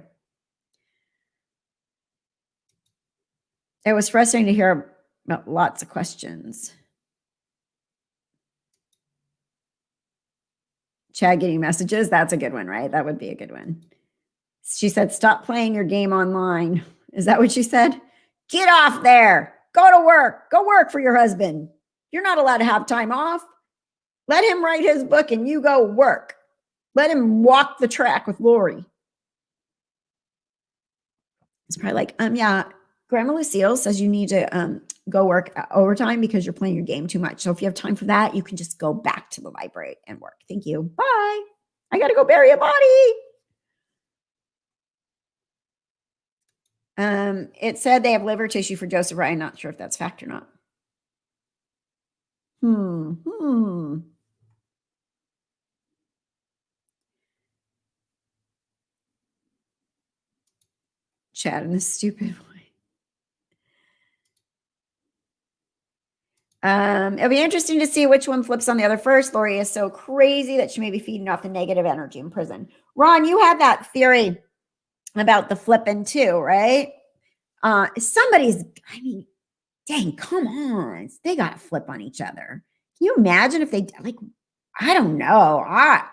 It was frustrating to hear about lots of questions. Chad getting messages. That's a good one, right? That would be a good one. She said, stop playing your game online. Is that what she said? Get off there. Go to work. Go work for your husband. You're not allowed to have time off. Let him write his book and you go work. Let him walk the track with Lori. It's probably like, yeah, Grandma Lucille says you need to go work overtime because you're playing your game too much. So if you have time for that, you can just go back to the library and work. Thank you. Bye. I got to go bury a body. It said they have liver tissue for Joseph Ryan. Not sure if that's fact or not. Chad in a stupid way. It'll be interesting to see which one flips on the other first. Lori is so crazy that she may be feeding off the negative energy in prison. Ron, you had that theory about the flipping too, right? Dang, come on. They got to flip on each other. Can you imagine if they, like, I don't know. I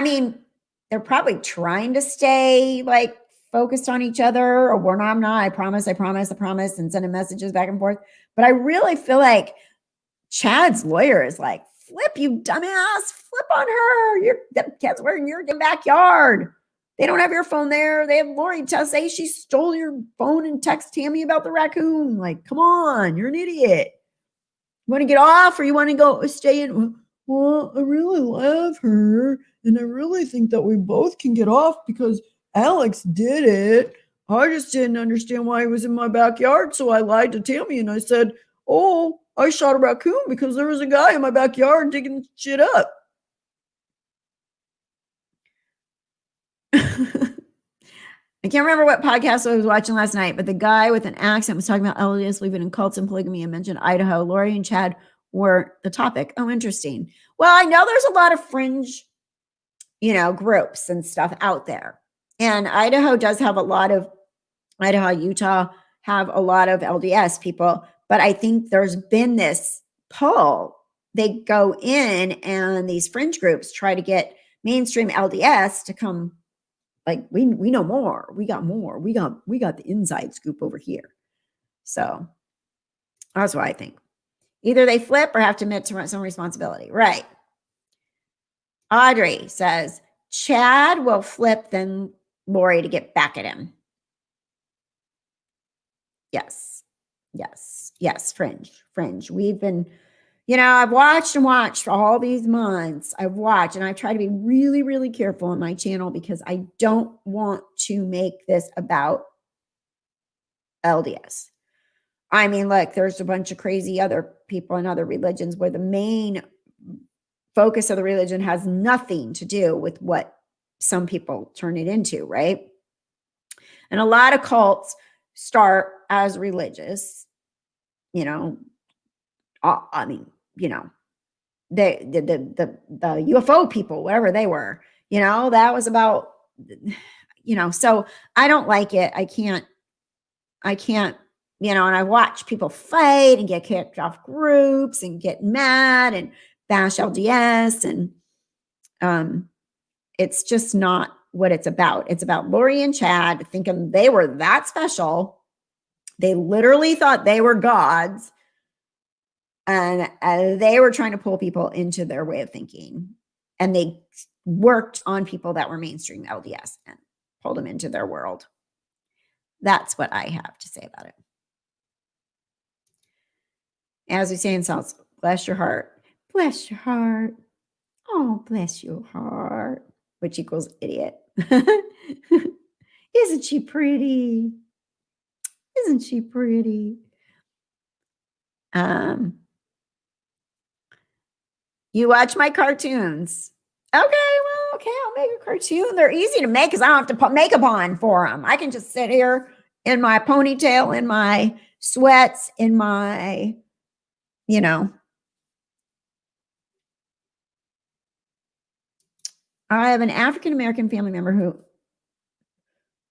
mean, they're probably trying to stay like focused on each other, or I'm not. I promise, and sending messages back and forth. But I really feel like Chad's lawyer is like, flip, you dumbass, flip on her. The kids were in your backyard. They don't have your phone there. They have Lori say she stole your phone and text Tammy about the raccoon. Like, come on, you're an idiot. You want to get off or you want to go stay in? Well, I really love her. And I really think that we both can get off because Alex did it. I just didn't understand why he was in my backyard. So I lied to Tammy and I said, oh, I shot a raccoon because there was a guy in my backyard digging shit up. I can't remember what podcast I was watching last night, but the guy with an accent was talking about LDS living in cults and polygamy and mentioned Idaho. Lori and Chad were the topic. Oh, interesting. Well, I know there's a lot of fringe, groups and stuff out there. And Idaho does have Utah have a lot of LDS people. But I think there's been this pull. They go in and these fringe groups try to get mainstream LDS to come. Like we know more. We got more. We got the inside scoop over here. So that's what I think. Either they flip or have to admit to some responsibility. Right. Audrey says, Chad will flip then Lori to get back at him. Yes. Fringe. We've been I've watched and watched all these months. I've watched, and I try to be really, really careful on my channel because I don't want to make this about LDS. I mean, look, there's a bunch of crazy other people in other religions where the main focus of the religion has nothing to do with what some people turn it into, right? And a lot of cults start as religious, I mean, the UFO people, whatever they were, that was about, so I don't like it. I can't, and I watch people fight and get kicked off groups and get mad and bash LDS. And it's just not what it's about. It's about Lori and Chad thinking they were that special. They literally thought they were gods. And they were trying to pull people into their way of thinking. And they worked on people that were mainstream LDS and pulled them into their world. That's what I have to say about it. As we say in South, bless your heart. Bless your heart. Oh, bless your heart. Which equals idiot. Isn't she pretty? Isn't she pretty? You watch my cartoons. Okay, well, okay, I'll make a cartoon. They're easy to make because I don't have to put makeup on for them. I can just sit here in my ponytail, in my sweats, in my, I have an African-American family member who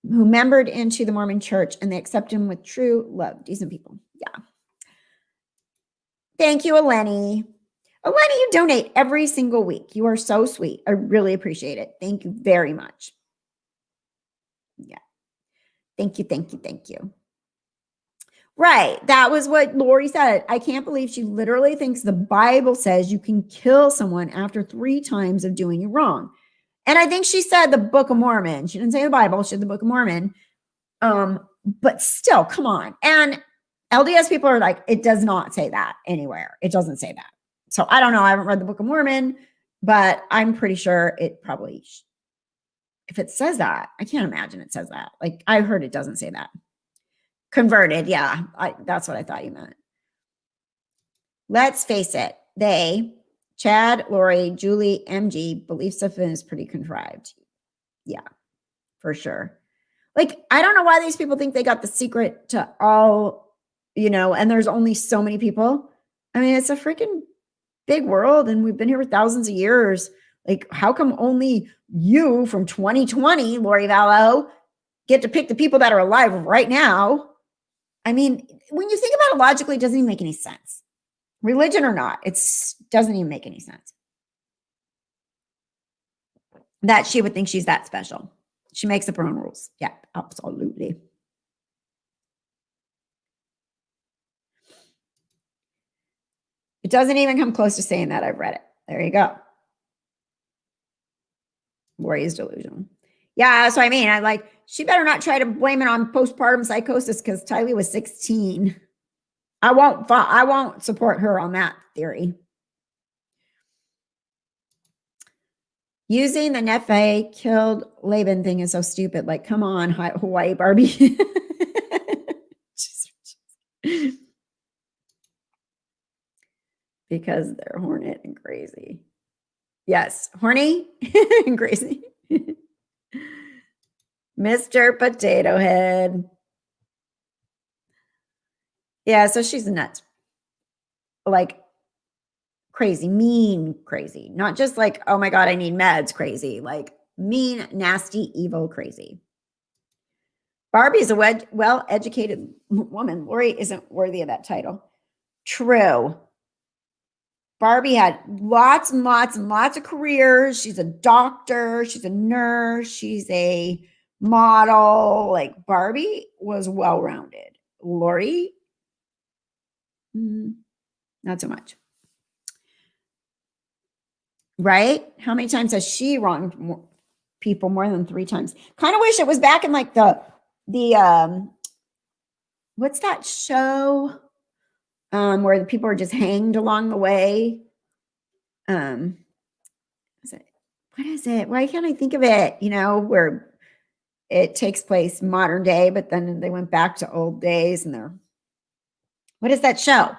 membered into the Mormon church, and they accept him with true love. Decent people. Yeah. Thank you, Eleni. Eleni, you donate every single week. You are so sweet. I really appreciate it. Thank you very much. Yeah. Thank you, thank you, thank you. Right. That was what Lori said. I can't believe she literally thinks the Bible says you can kill someone after 3 times of doing you wrong. And I think she said the Book of Mormon. She didn't say the Bible. She said the Book of Mormon. But still, come on. And LDS people are like, it does not say that anywhere. It doesn't say that. So I don't know. I haven't read the Book of Mormon, but I'm pretty sure it probably, if it says that, I can't imagine it says that. Like I heard it doesn't say that. Converted. Yeah. That's what I thought you meant. Let's face it. They, Chad, Lori, Julie, MG, belief system is pretty contrived. Yeah, for sure. Like, I don't know why these people think they got the secret to all, and there's only so many people. I mean, it's a freaking big world and we've been here for thousands of years. Like, how come only you from 2020, Lori Vallow, get to pick the people that are alive right now? I mean, when you think about it logically, it doesn't even make any sense. Religion or not, it doesn't even make any sense. That she would think she's that special. She makes up her own rules. Yeah, absolutely. It doesn't even come close to saying that. I've read it. There you go. Lori is delusional. Yeah, that's what I mean. She better not try to blame it on postpartum psychosis because Tylee was 16. I won't support her on that theory. Using the Nephi killed Laban thing is so stupid. Like, come on, Hawaii Barbie. Because they're horny and crazy. Yes, horny and crazy. Mr. Potato Head. Yeah, so she's nuts. Like, crazy, mean crazy. Not just like, oh my God, I need meds crazy. Like, mean, nasty, evil crazy. Barbie's a well-educated woman. Lori isn't worthy of that title. True. Barbie had lots and lots and lots of careers. She's a doctor. She's a nurse. She's a model. Like, Barbie was well-rounded. Lori, not so much. Right? How many times has she wronged people more than 3 times? Kind of wish it was back in like the what's that show? where the people are just hanged along the way. What is it? Why can't I think of it? Where it takes place modern day, but then they went back to old days and what is that show?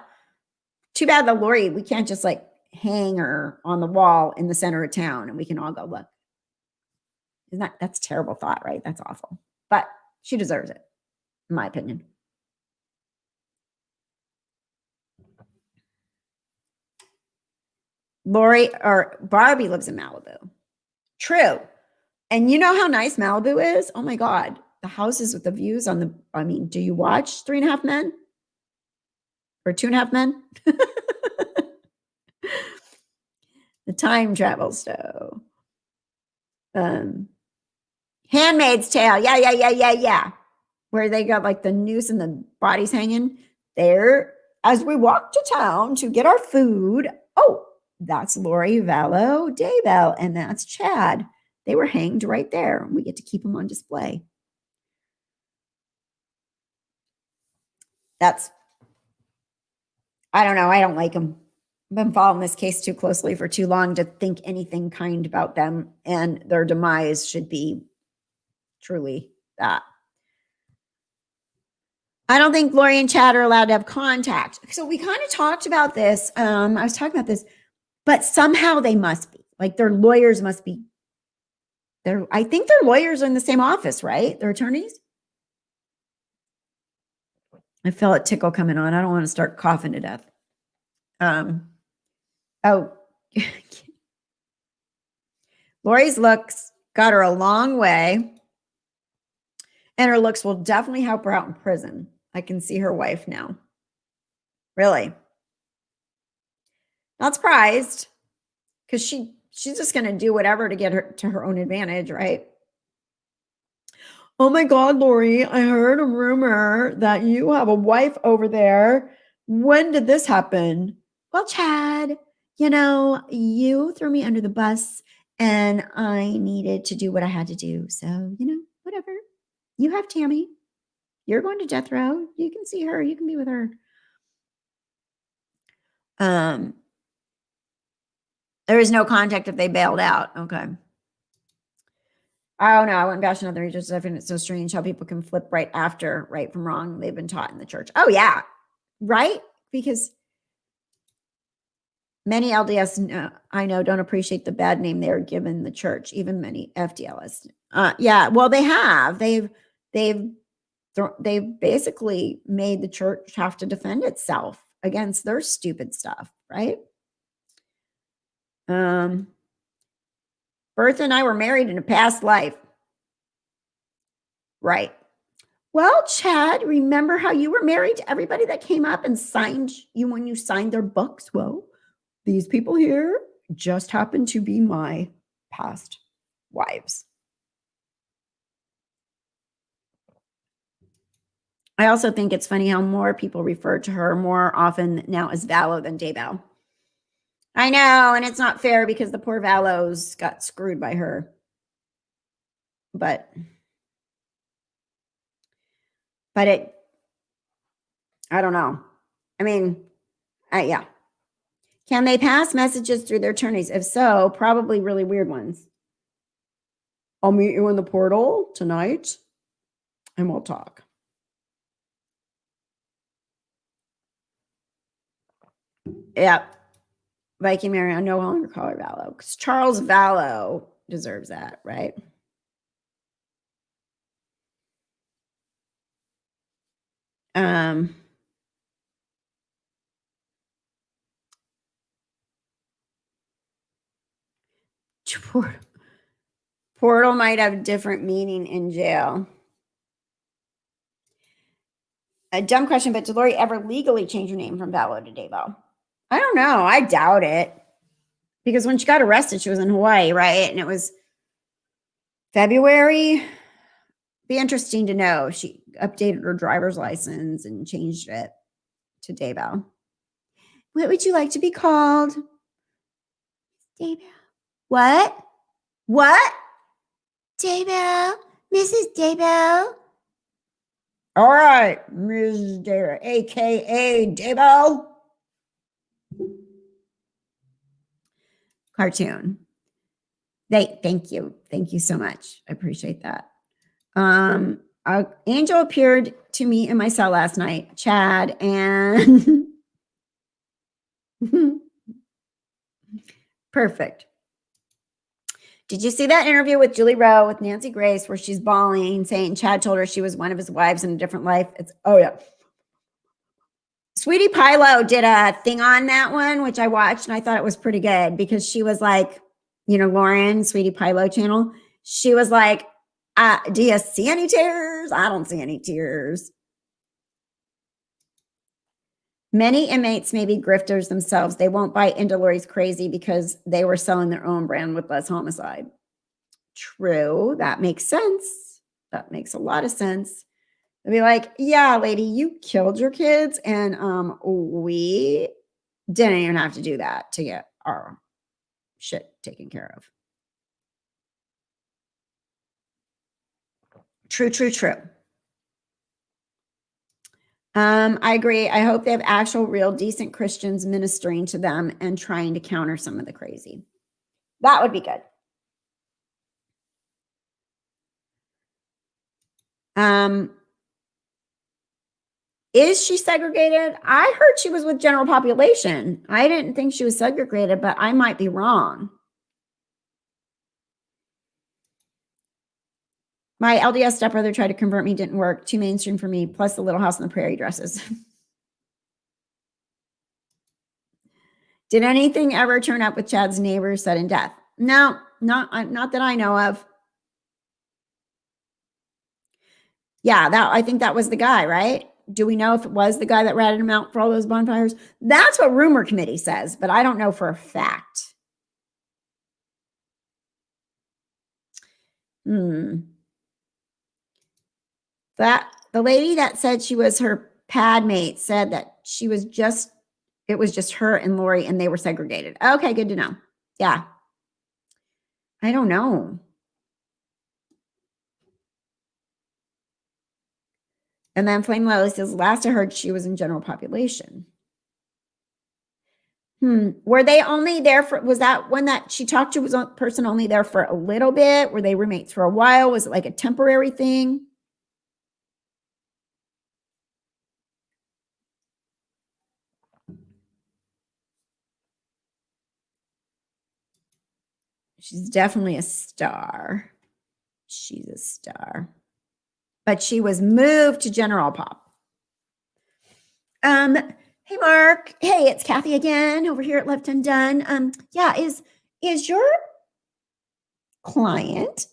Too bad the Lori, we can't just like hang her on the wall in the center of town and we can all go look. That's a terrible thought, right? That's awful. But she deserves it, in my opinion. Lori or Barbie lives in Malibu. True. And you know how nice Malibu is? Oh my God. The houses with the views do you watch 3.5 Men? Or 2.5 Men? The time travel show. Handmaid's Tale. Yeah. Where they got like the noose and the bodies hanging there as we walk to town to get our food. Oh, that's Lori Vallow Daybell, and that's Chad. They were hanged right there. We get to keep them on display. I don't know. I don't like them. I've been following this case too closely for too long to think anything kind about them, and their demise should be truly that. I don't think Lori and Chad are allowed to have contact. So we kind of talked about this. I was talking about this, but somehow they must be. Like their lawyers must be. I think their lawyers are in the same office, right? Their attorneys. I felt a tickle coming on. I don't want to start coughing to death. Lori's looks got her a long way. And her looks will definitely help her out in prison. I can see her wife now. Really. Not surprised. Because she's just going to do whatever to get her to her own advantage, right? Oh my God, Lori, I heard a rumor that you have a wife over there. When did this happen? Well, Chad, you threw me under the bus and I needed to do what I had to do. So, whatever. You have Tammy. You're going to death row. You can see her. You can be with her. There is no contact if they bailed out. Okay. Oh no, I wouldn't bash another religious definition. It's so strange how people can flip right after right from wrong they've been taught in the church. Oh yeah, right? Because many LDS I know don't appreciate the bad name they are given the church. Even many FDLS. Yeah, well they have. They've basically made the church have to defend itself against their stupid stuff, right? Bertha and I were married in a past life. Right. Well, Chad, remember how you were married to everybody that came up and signed you when you signed their books? Well, these people here just happen to be my past wives. I also think it's funny how more people refer to her more often now as Vallow than Daybell. I know, and it's not fair because the poor Vallows got screwed by her. But I don't know. I mean, yeah. Can they pass messages through their attorneys? If so, probably really weird ones. I'll meet you in the portal tonight and we'll talk. Yeah. Viking Mary, I no longer call her Vallow because Charles Vallow deserves that, right? Portal might have different meaning in jail. A dumb question, but did Lori ever legally change her name from Vallow to Daybell? I don't know. I doubt it. Because when she got arrested, she was in Hawaii, right? And it was February. Be interesting to know. She updated her driver's license and changed it to Daybell. What would you like to be called? Daybell. What? Daybell? Mrs. Daybell? All right, Ms. Daybell, a.k.a. Daybell. cartoon. Thank you. Thank you so much. I appreciate that. Angel appeared to me in my cell last night, Chad, and perfect. Did you see that interview with Julie Rowe with Nancy Grace where she's bawling, saying Chad told her she was one of his wives in a different life? Oh yeah. Sweetie Pilo did a thing on that one, which I watched, and I thought it was pretty good because she was like, Lauren, Sweetie Pilo channel. She was like, do you see any tears? I don't see any tears. Many inmates may be grifters themselves. They won't buy into Lori's crazy because they were selling their own brand with less homicide. True. That makes sense. That makes a lot of sense. They'll be like, yeah, lady, you killed your kids, and we didn't even have to do that to get our shit taken care of. True. I agree. I hope they have actual, real, decent Christians ministering to them and trying to counter some of the crazy. That would be good. Is she segregated? I heard she was with general population. I didn't think she was segregated, but I might be wrong. My LDS stepbrother tried to convert me, didn't work. Too mainstream for me, plus the Little House on the Prairie dresses. Did anything ever turn up with Chad's neighbor's sudden death? No, not that I know of. Yeah, I think that was the guy, right? Do we know if it was the guy that ratted him out for all those bonfires? That's what rumor committee says, but I don't know for a fact. That the lady that said she was her pad mate said that it was just her and Lori and they were segregated. Okay, good to know. Yeah. I don't know. And then Flame Lily says, last I heard she was in general population. Were they only there was that one that she talked to was a person only there for a little bit? Were they roommates for a while? Was it like a temporary thing? She's definitely a star. She's a star. But she was moved to General Pop. Hey, Mark. Hey, it's Kathy again over here at Left Undone. Yeah, is your client,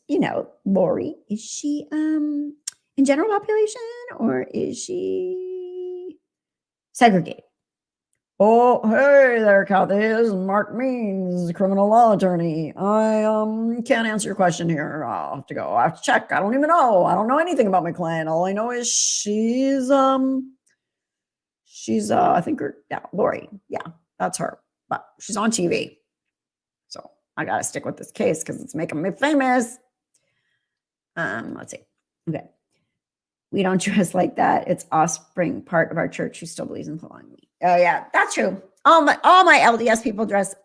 Lori, is she in general population or is she segregated? Oh, hey there, Kathy. This is Mark Means, criminal law attorney. I can't answer your question here. I'll have to go. I have to check. I don't even know. I don't know anything about my client. All I know is she's I think Lori. Yeah, that's her. But she's on TV. So I gotta stick with this case because it's making me famous. Let's see. Okay. We don't dress like that. It's offspring part of our church who still believes in following me. Oh yeah, that's true. All my LDS people dress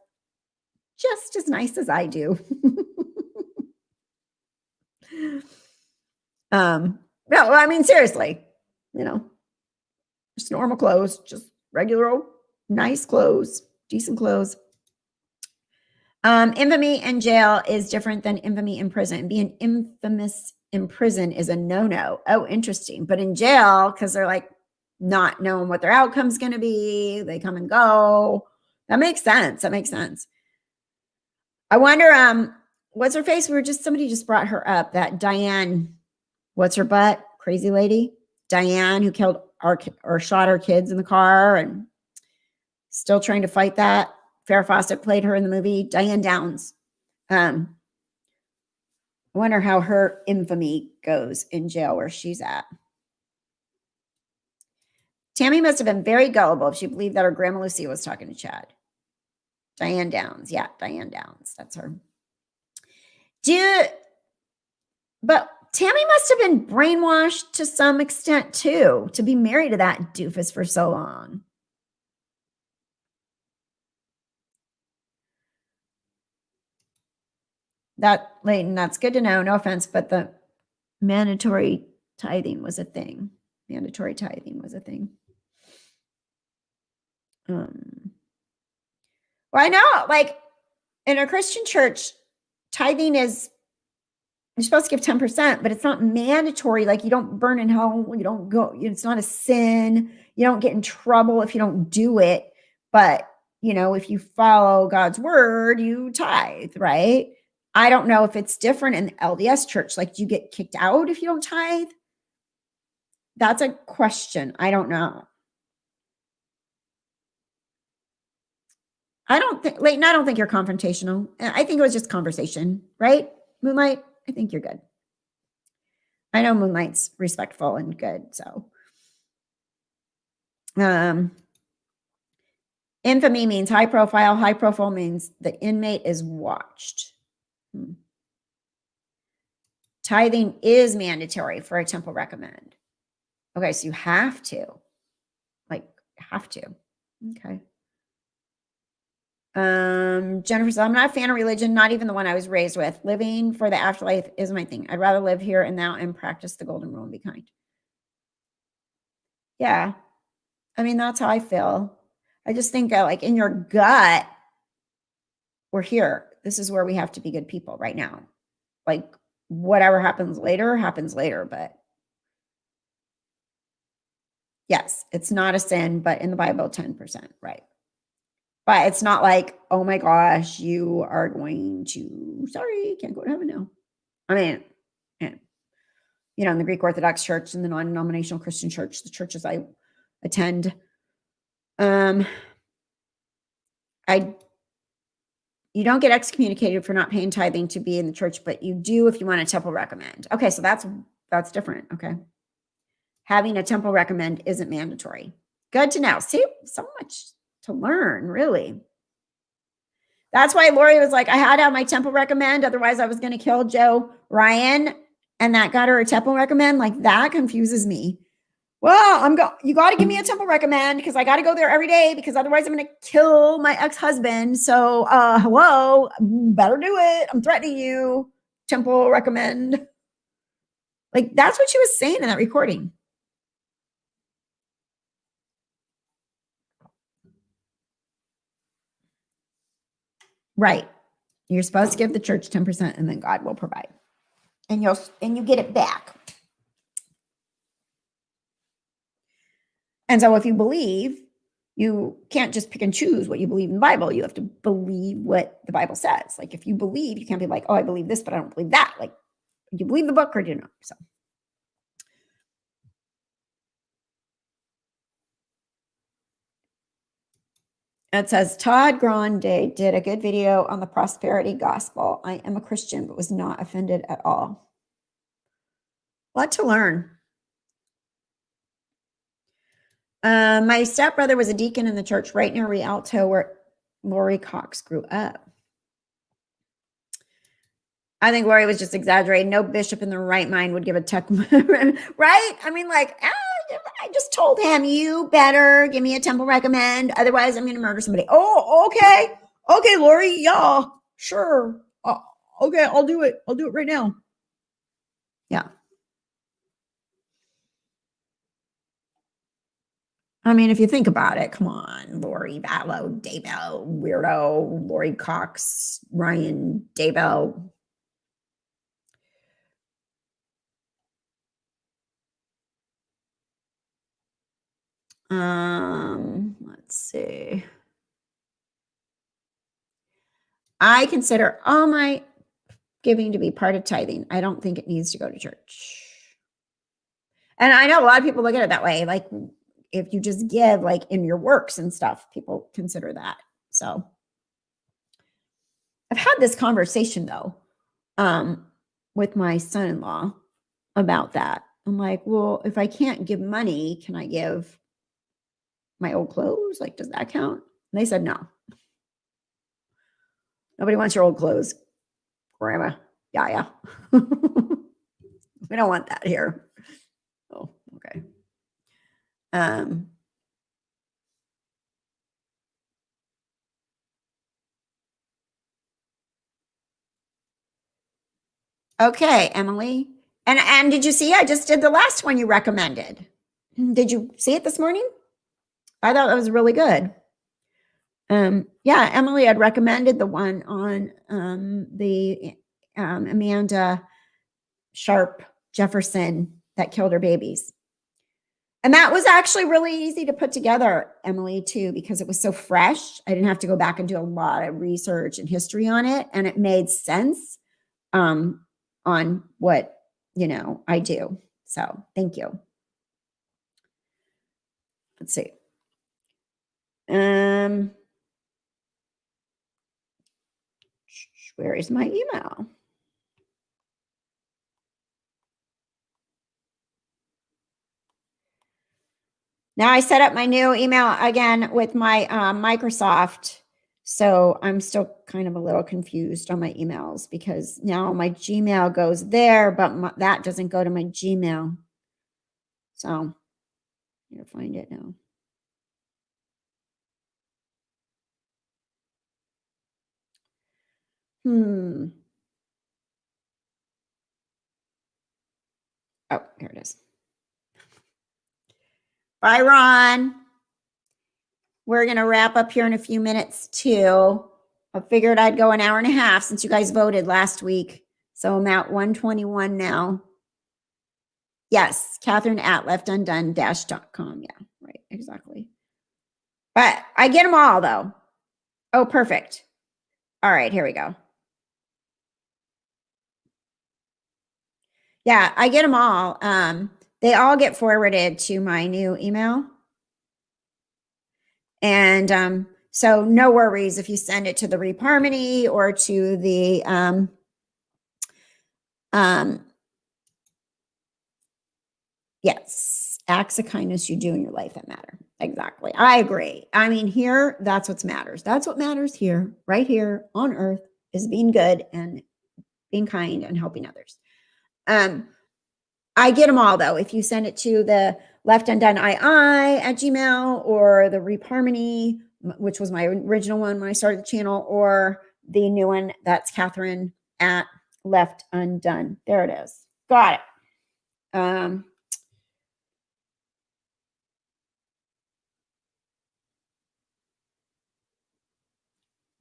just as nice as I do. No, I mean seriously, just normal clothes, just regular old nice clothes, decent clothes. Infamy in jail is different than infamy in prison. Being infamous in prison is a no-no. Oh, interesting. But in jail, because they're like not knowing what their outcome's going to be, they come and go. That makes sense. I wonder, what's her face? Somebody just brought her up, that Diane, what's her butt? Crazy lady. Diane, who killed or shot her kids in the car and still trying to fight that. Farrah Fawcett played her in the movie. Diane Downs. I wonder how her infamy goes in jail where she's at. Tammy must have been very gullible if she believed that her grandma Lucia was talking to Chad. Diane Downs. Yeah, Diane Downs. That's her. But Tammy must have been brainwashed to some extent too, to be married to that doofus for so long. Leighton, that's good to know. No offense, but the mandatory tithing was a thing. Mandatory tithing was a thing. Well, I know, like in a Christian church, tithing is, you're supposed to give 10%, but it's not mandatory. Like you don't burn in hell. You don't go, it's not a sin. You don't get in trouble if you don't do it. But, if you follow God's word, you tithe, right? I don't know if it's different in the LDS church. Like, do you get kicked out if you don't tithe? That's a question. I don't know. Leighton, I don't think you're confrontational. I think it was just conversation, right? Moonlight, I think you're good. I know Moonlight's respectful and good, so. Infamy means high profile. High profile means the inmate is watched. Tithing is mandatory for a temple recommend. Okay, so you have to. Have to. Okay. Jennifer says, I'm not a fan of religion, not even the one I was raised with. Living for the afterlife is my thing. I'd rather live here and now and practice the golden rule and be kind. Yeah. I mean, that's how I feel. I just think like in your gut, we're here. This is where we have to be good people right now. Like whatever happens later, but yes, it's not a sin, but in the Bible, 10%, right? But it's not like, oh my gosh, you are going to, sorry, can't go to heaven now. I mean, in the Greek Orthodox Church and the non-denominational Christian church, the churches I attend, you don't get excommunicated for not paying tithing to be in the church, but you do if you want a temple recommend. Okay, so that's different. Okay. Having a temple recommend isn't mandatory. Good to know. See, so much to learn, really. That's why Lori was like, I had to have my temple recommend. Otherwise, I was going to kill Joe Ryan. And that got her a temple recommend. Like, that confuses me. Well, you got to give me a temple recommend because I got to go there every day because otherwise I'm going to kill my ex-husband. So, hello, better do it. I'm threatening you. Temple recommend. Like, that's what she was saying in that recording. Right. You're supposed to give the church 10% and then God will provide. And you get it back. And so if you believe, you can't just pick and choose what you believe in the Bible. You have to believe what the Bible says. Like if you believe, you can't be like, oh, I believe this, but I don't believe that. Like, do you believe the book or do you not? So. It says, Todd Grande did a good video on the prosperity gospel. I am a Christian, but was not offended at all. A lot to learn. My stepbrother was a deacon in the church right near Rialto where Lori Cox grew up. I think Lori was just exaggerating. No bishop in the right mind would give a tuck, right? I mean, like, I just told him, you better give me a temple recommend. Otherwise, I'm going to murder somebody. Oh, okay. Okay, Lori. Yeah, sure. Okay, I'll do it. I'll do it right now. Yeah. I mean, if you think about it, come on, Lori Vallow, Daybell, weirdo, Lori Cox, Ryan Daybell. Let's see. I consider all my giving to be part of tithing. I don't think it needs to go to church. And I know a lot of people look at it that way. Like if you just give like in your works and stuff, people consider that. So I've had this conversation though, with my son-in-law about that. I'm like, well, if I can't give money, can I give my old clothes? Like, does that count? And they said, no. Nobody wants your old clothes, Grandma. Yeah. We don't want that here. Oh, okay. Okay, Emily. And did you see? I just did the last one you recommended. Did you see it this morning? I thought that was really good. Yeah, Emily had recommended the one on the Amanda Sharp Jefferson that killed her babies. And that was actually really easy to put together, Emily, too, because it was so fresh. I didn't have to go back and do a lot of research and history on it. And it made sense on what, I do. So thank you. Let's see. Where is my email? Now I set up my new email again with my Microsoft. So I'm still kind of a little confused on my emails because now my Gmail goes there, but that doesn't go to my Gmail. So I'm going to find it now. Oh, here it is. Bye, Ron. We're going to wrap up here in a few minutes, too. I figured I'd go an hour and a half since you guys voted last week. So I'm at 121 now. Yes, Catherine at leftundone-.com. Yeah, right, exactly. But I get them all, though. Oh, perfect. All right, here we go. Yeah, I get them all. They all get forwarded to my new email. And so no worries if you send it to the ReapHarmony or to the yes, acts of kindness you do in your life that matter. Exactly. I agree. I mean, here, that's what matters. That's what matters here, right here on earth, is being good and being kind and helping others. I get them all, though. If you send it to the Left Undone II at Gmail or the ReapHarmony, which was my original one when I started the channel, or the new one, that's Catherine at Left Undone. There it is. Got it.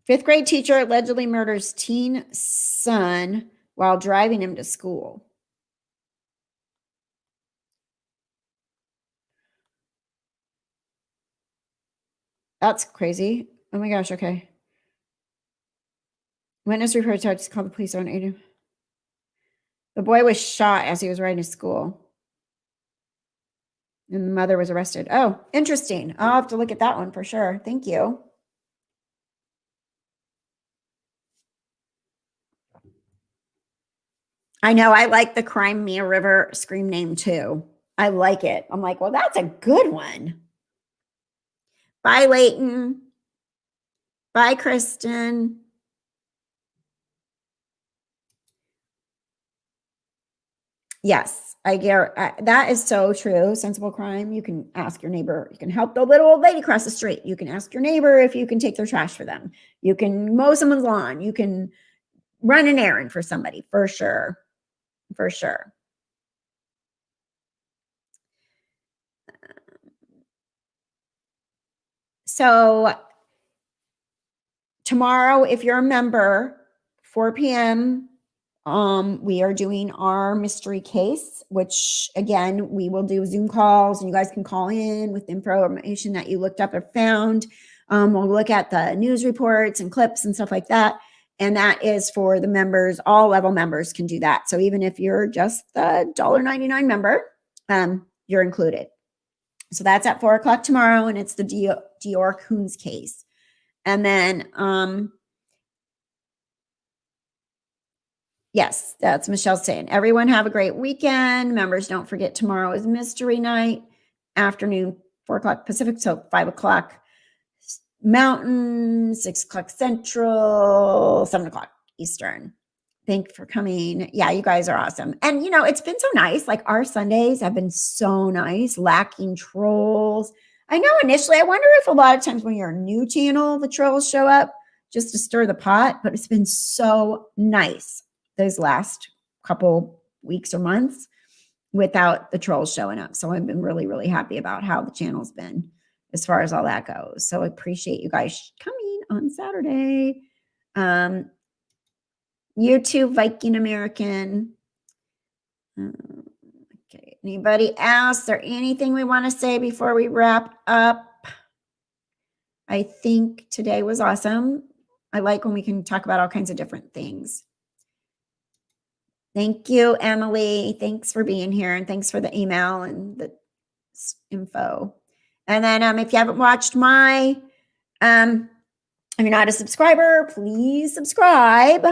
Fifth grade teacher allegedly murders teen son while driving him to school. That's crazy. Oh my gosh. Okay. Witness report to call the police on Aiden. The boy was shot as he was riding to school. And the mother was arrested. Oh, interesting. I'll have to look at that one for sure. Thank you. I know. I like the Crimea River scream name too. I like it. I'm like, well, that's a good one. Bye, Leighton. Bye, Kristen. Yes, I get that is so true. Sensible crime. You can ask your neighbor. You can help the little old lady across the street. You can ask your neighbor if you can take their trash for them. You can mow someone's lawn. You can run an errand for somebody, for sure. For sure. So tomorrow, if you're a member, 4 p.m., we are doing our mystery case, which again, we will do Zoom calls and you guys can call in with information that you looked up or found. We'll look at the news reports and clips and stuff like that. And that is for the members. All level members can do that. So even if you're just the $1.99 member, you're included. So that's at 4 o'clock tomorrow. And it's the Dior Coons case. And then, yes, that's Michelle saying. Everyone have a great weekend. Members, don't forget tomorrow is mystery night, afternoon, 4 o'clock Pacific, so 5 o'clock Mountain, 6 o'clock Central, 7 o'clock Eastern. Thank you for coming. Yeah, you guys are awesome. And, it's been so nice. Like our Sundays have been so nice, lacking trolls. I know initially, I wonder if a lot of times when you're a new channel, the trolls show up just to stir the pot, but it's been so nice those last couple weeks or months without the trolls showing up. So I've been really, really happy about how the channel's been as far as all that goes. So I appreciate you guys coming on Saturday. YouTube Viking American. Okay. Anybody else? Is there anything we want to say before we wrap up? I think today was awesome. I like when we can talk about all kinds of different things. Thank you, Emily. Thanks for being here, and thanks for the email and the info. And then if you haven't watched my, if you're not a subscriber, please subscribe.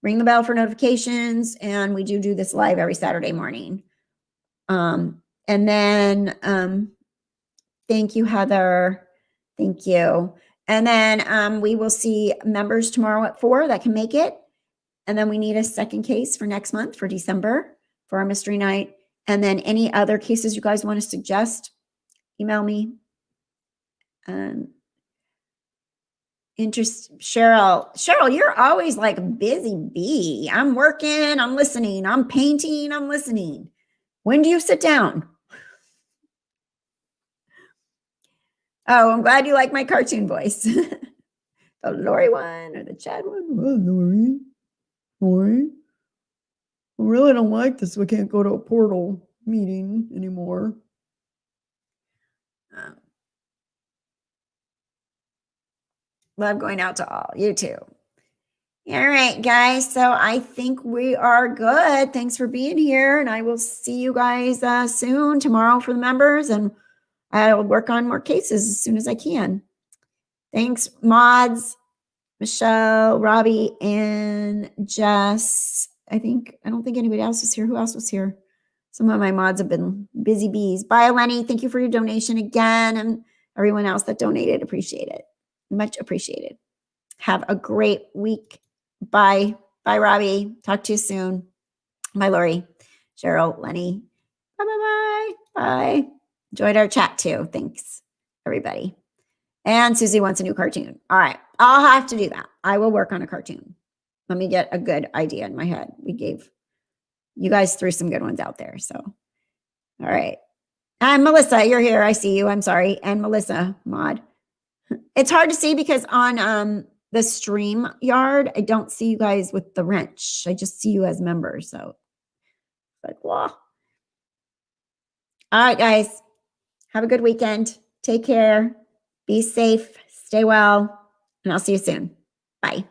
Ring the bell for notifications, and we do this live every Saturday morning. And then thank you, Heather. Thank you. And then we will see members tomorrow at 4 that can make it. And then we need a second case for next month for December for our mystery night. And then any other cases you guys want to suggest, email me. Cheryl, you're always like a busy bee. I'm working, I'm listening, I'm painting, I'm listening. When do you sit down? Oh, I'm glad you like my cartoon voice. The Lori one or the Chad one? Oh, Lori. I really don't like this. We can't go to a portal meeting anymore. Love going out to all. You too. All right, guys. So I think we are good. Thanks for being here. And I will see you guys soon tomorrow for the members. And I'll work on more cases as soon as I can. Thanks, mods, Michelle, Robbie, and Jess. I don't think anybody else was here. Who else was here? Some of my mods have been busy bees. Bye, Lenny. Thank you for your donation again. And everyone else that donated, appreciate it. Much appreciated. Have a great week. Bye. Bye, Robbie. Talk to you soon. Bye, Lori, Cheryl, Lenny. Bye. Bye. Enjoyed our chat too. Thanks, everybody. And Susie wants a new cartoon. All right. I'll have to do that. I will work on a cartoon. Let me get a good idea in my head. You guys threw some good ones out there. So, all right. And Melissa, you're here. I see you. I'm sorry. And Melissa, mod. It's hard to see because on the stream yard, I don't see you guys with the wrench. I just see you as members. So, like, wow. All right, guys. Have a good weekend. Take care. Be safe. Stay well. And I'll see you soon. Bye.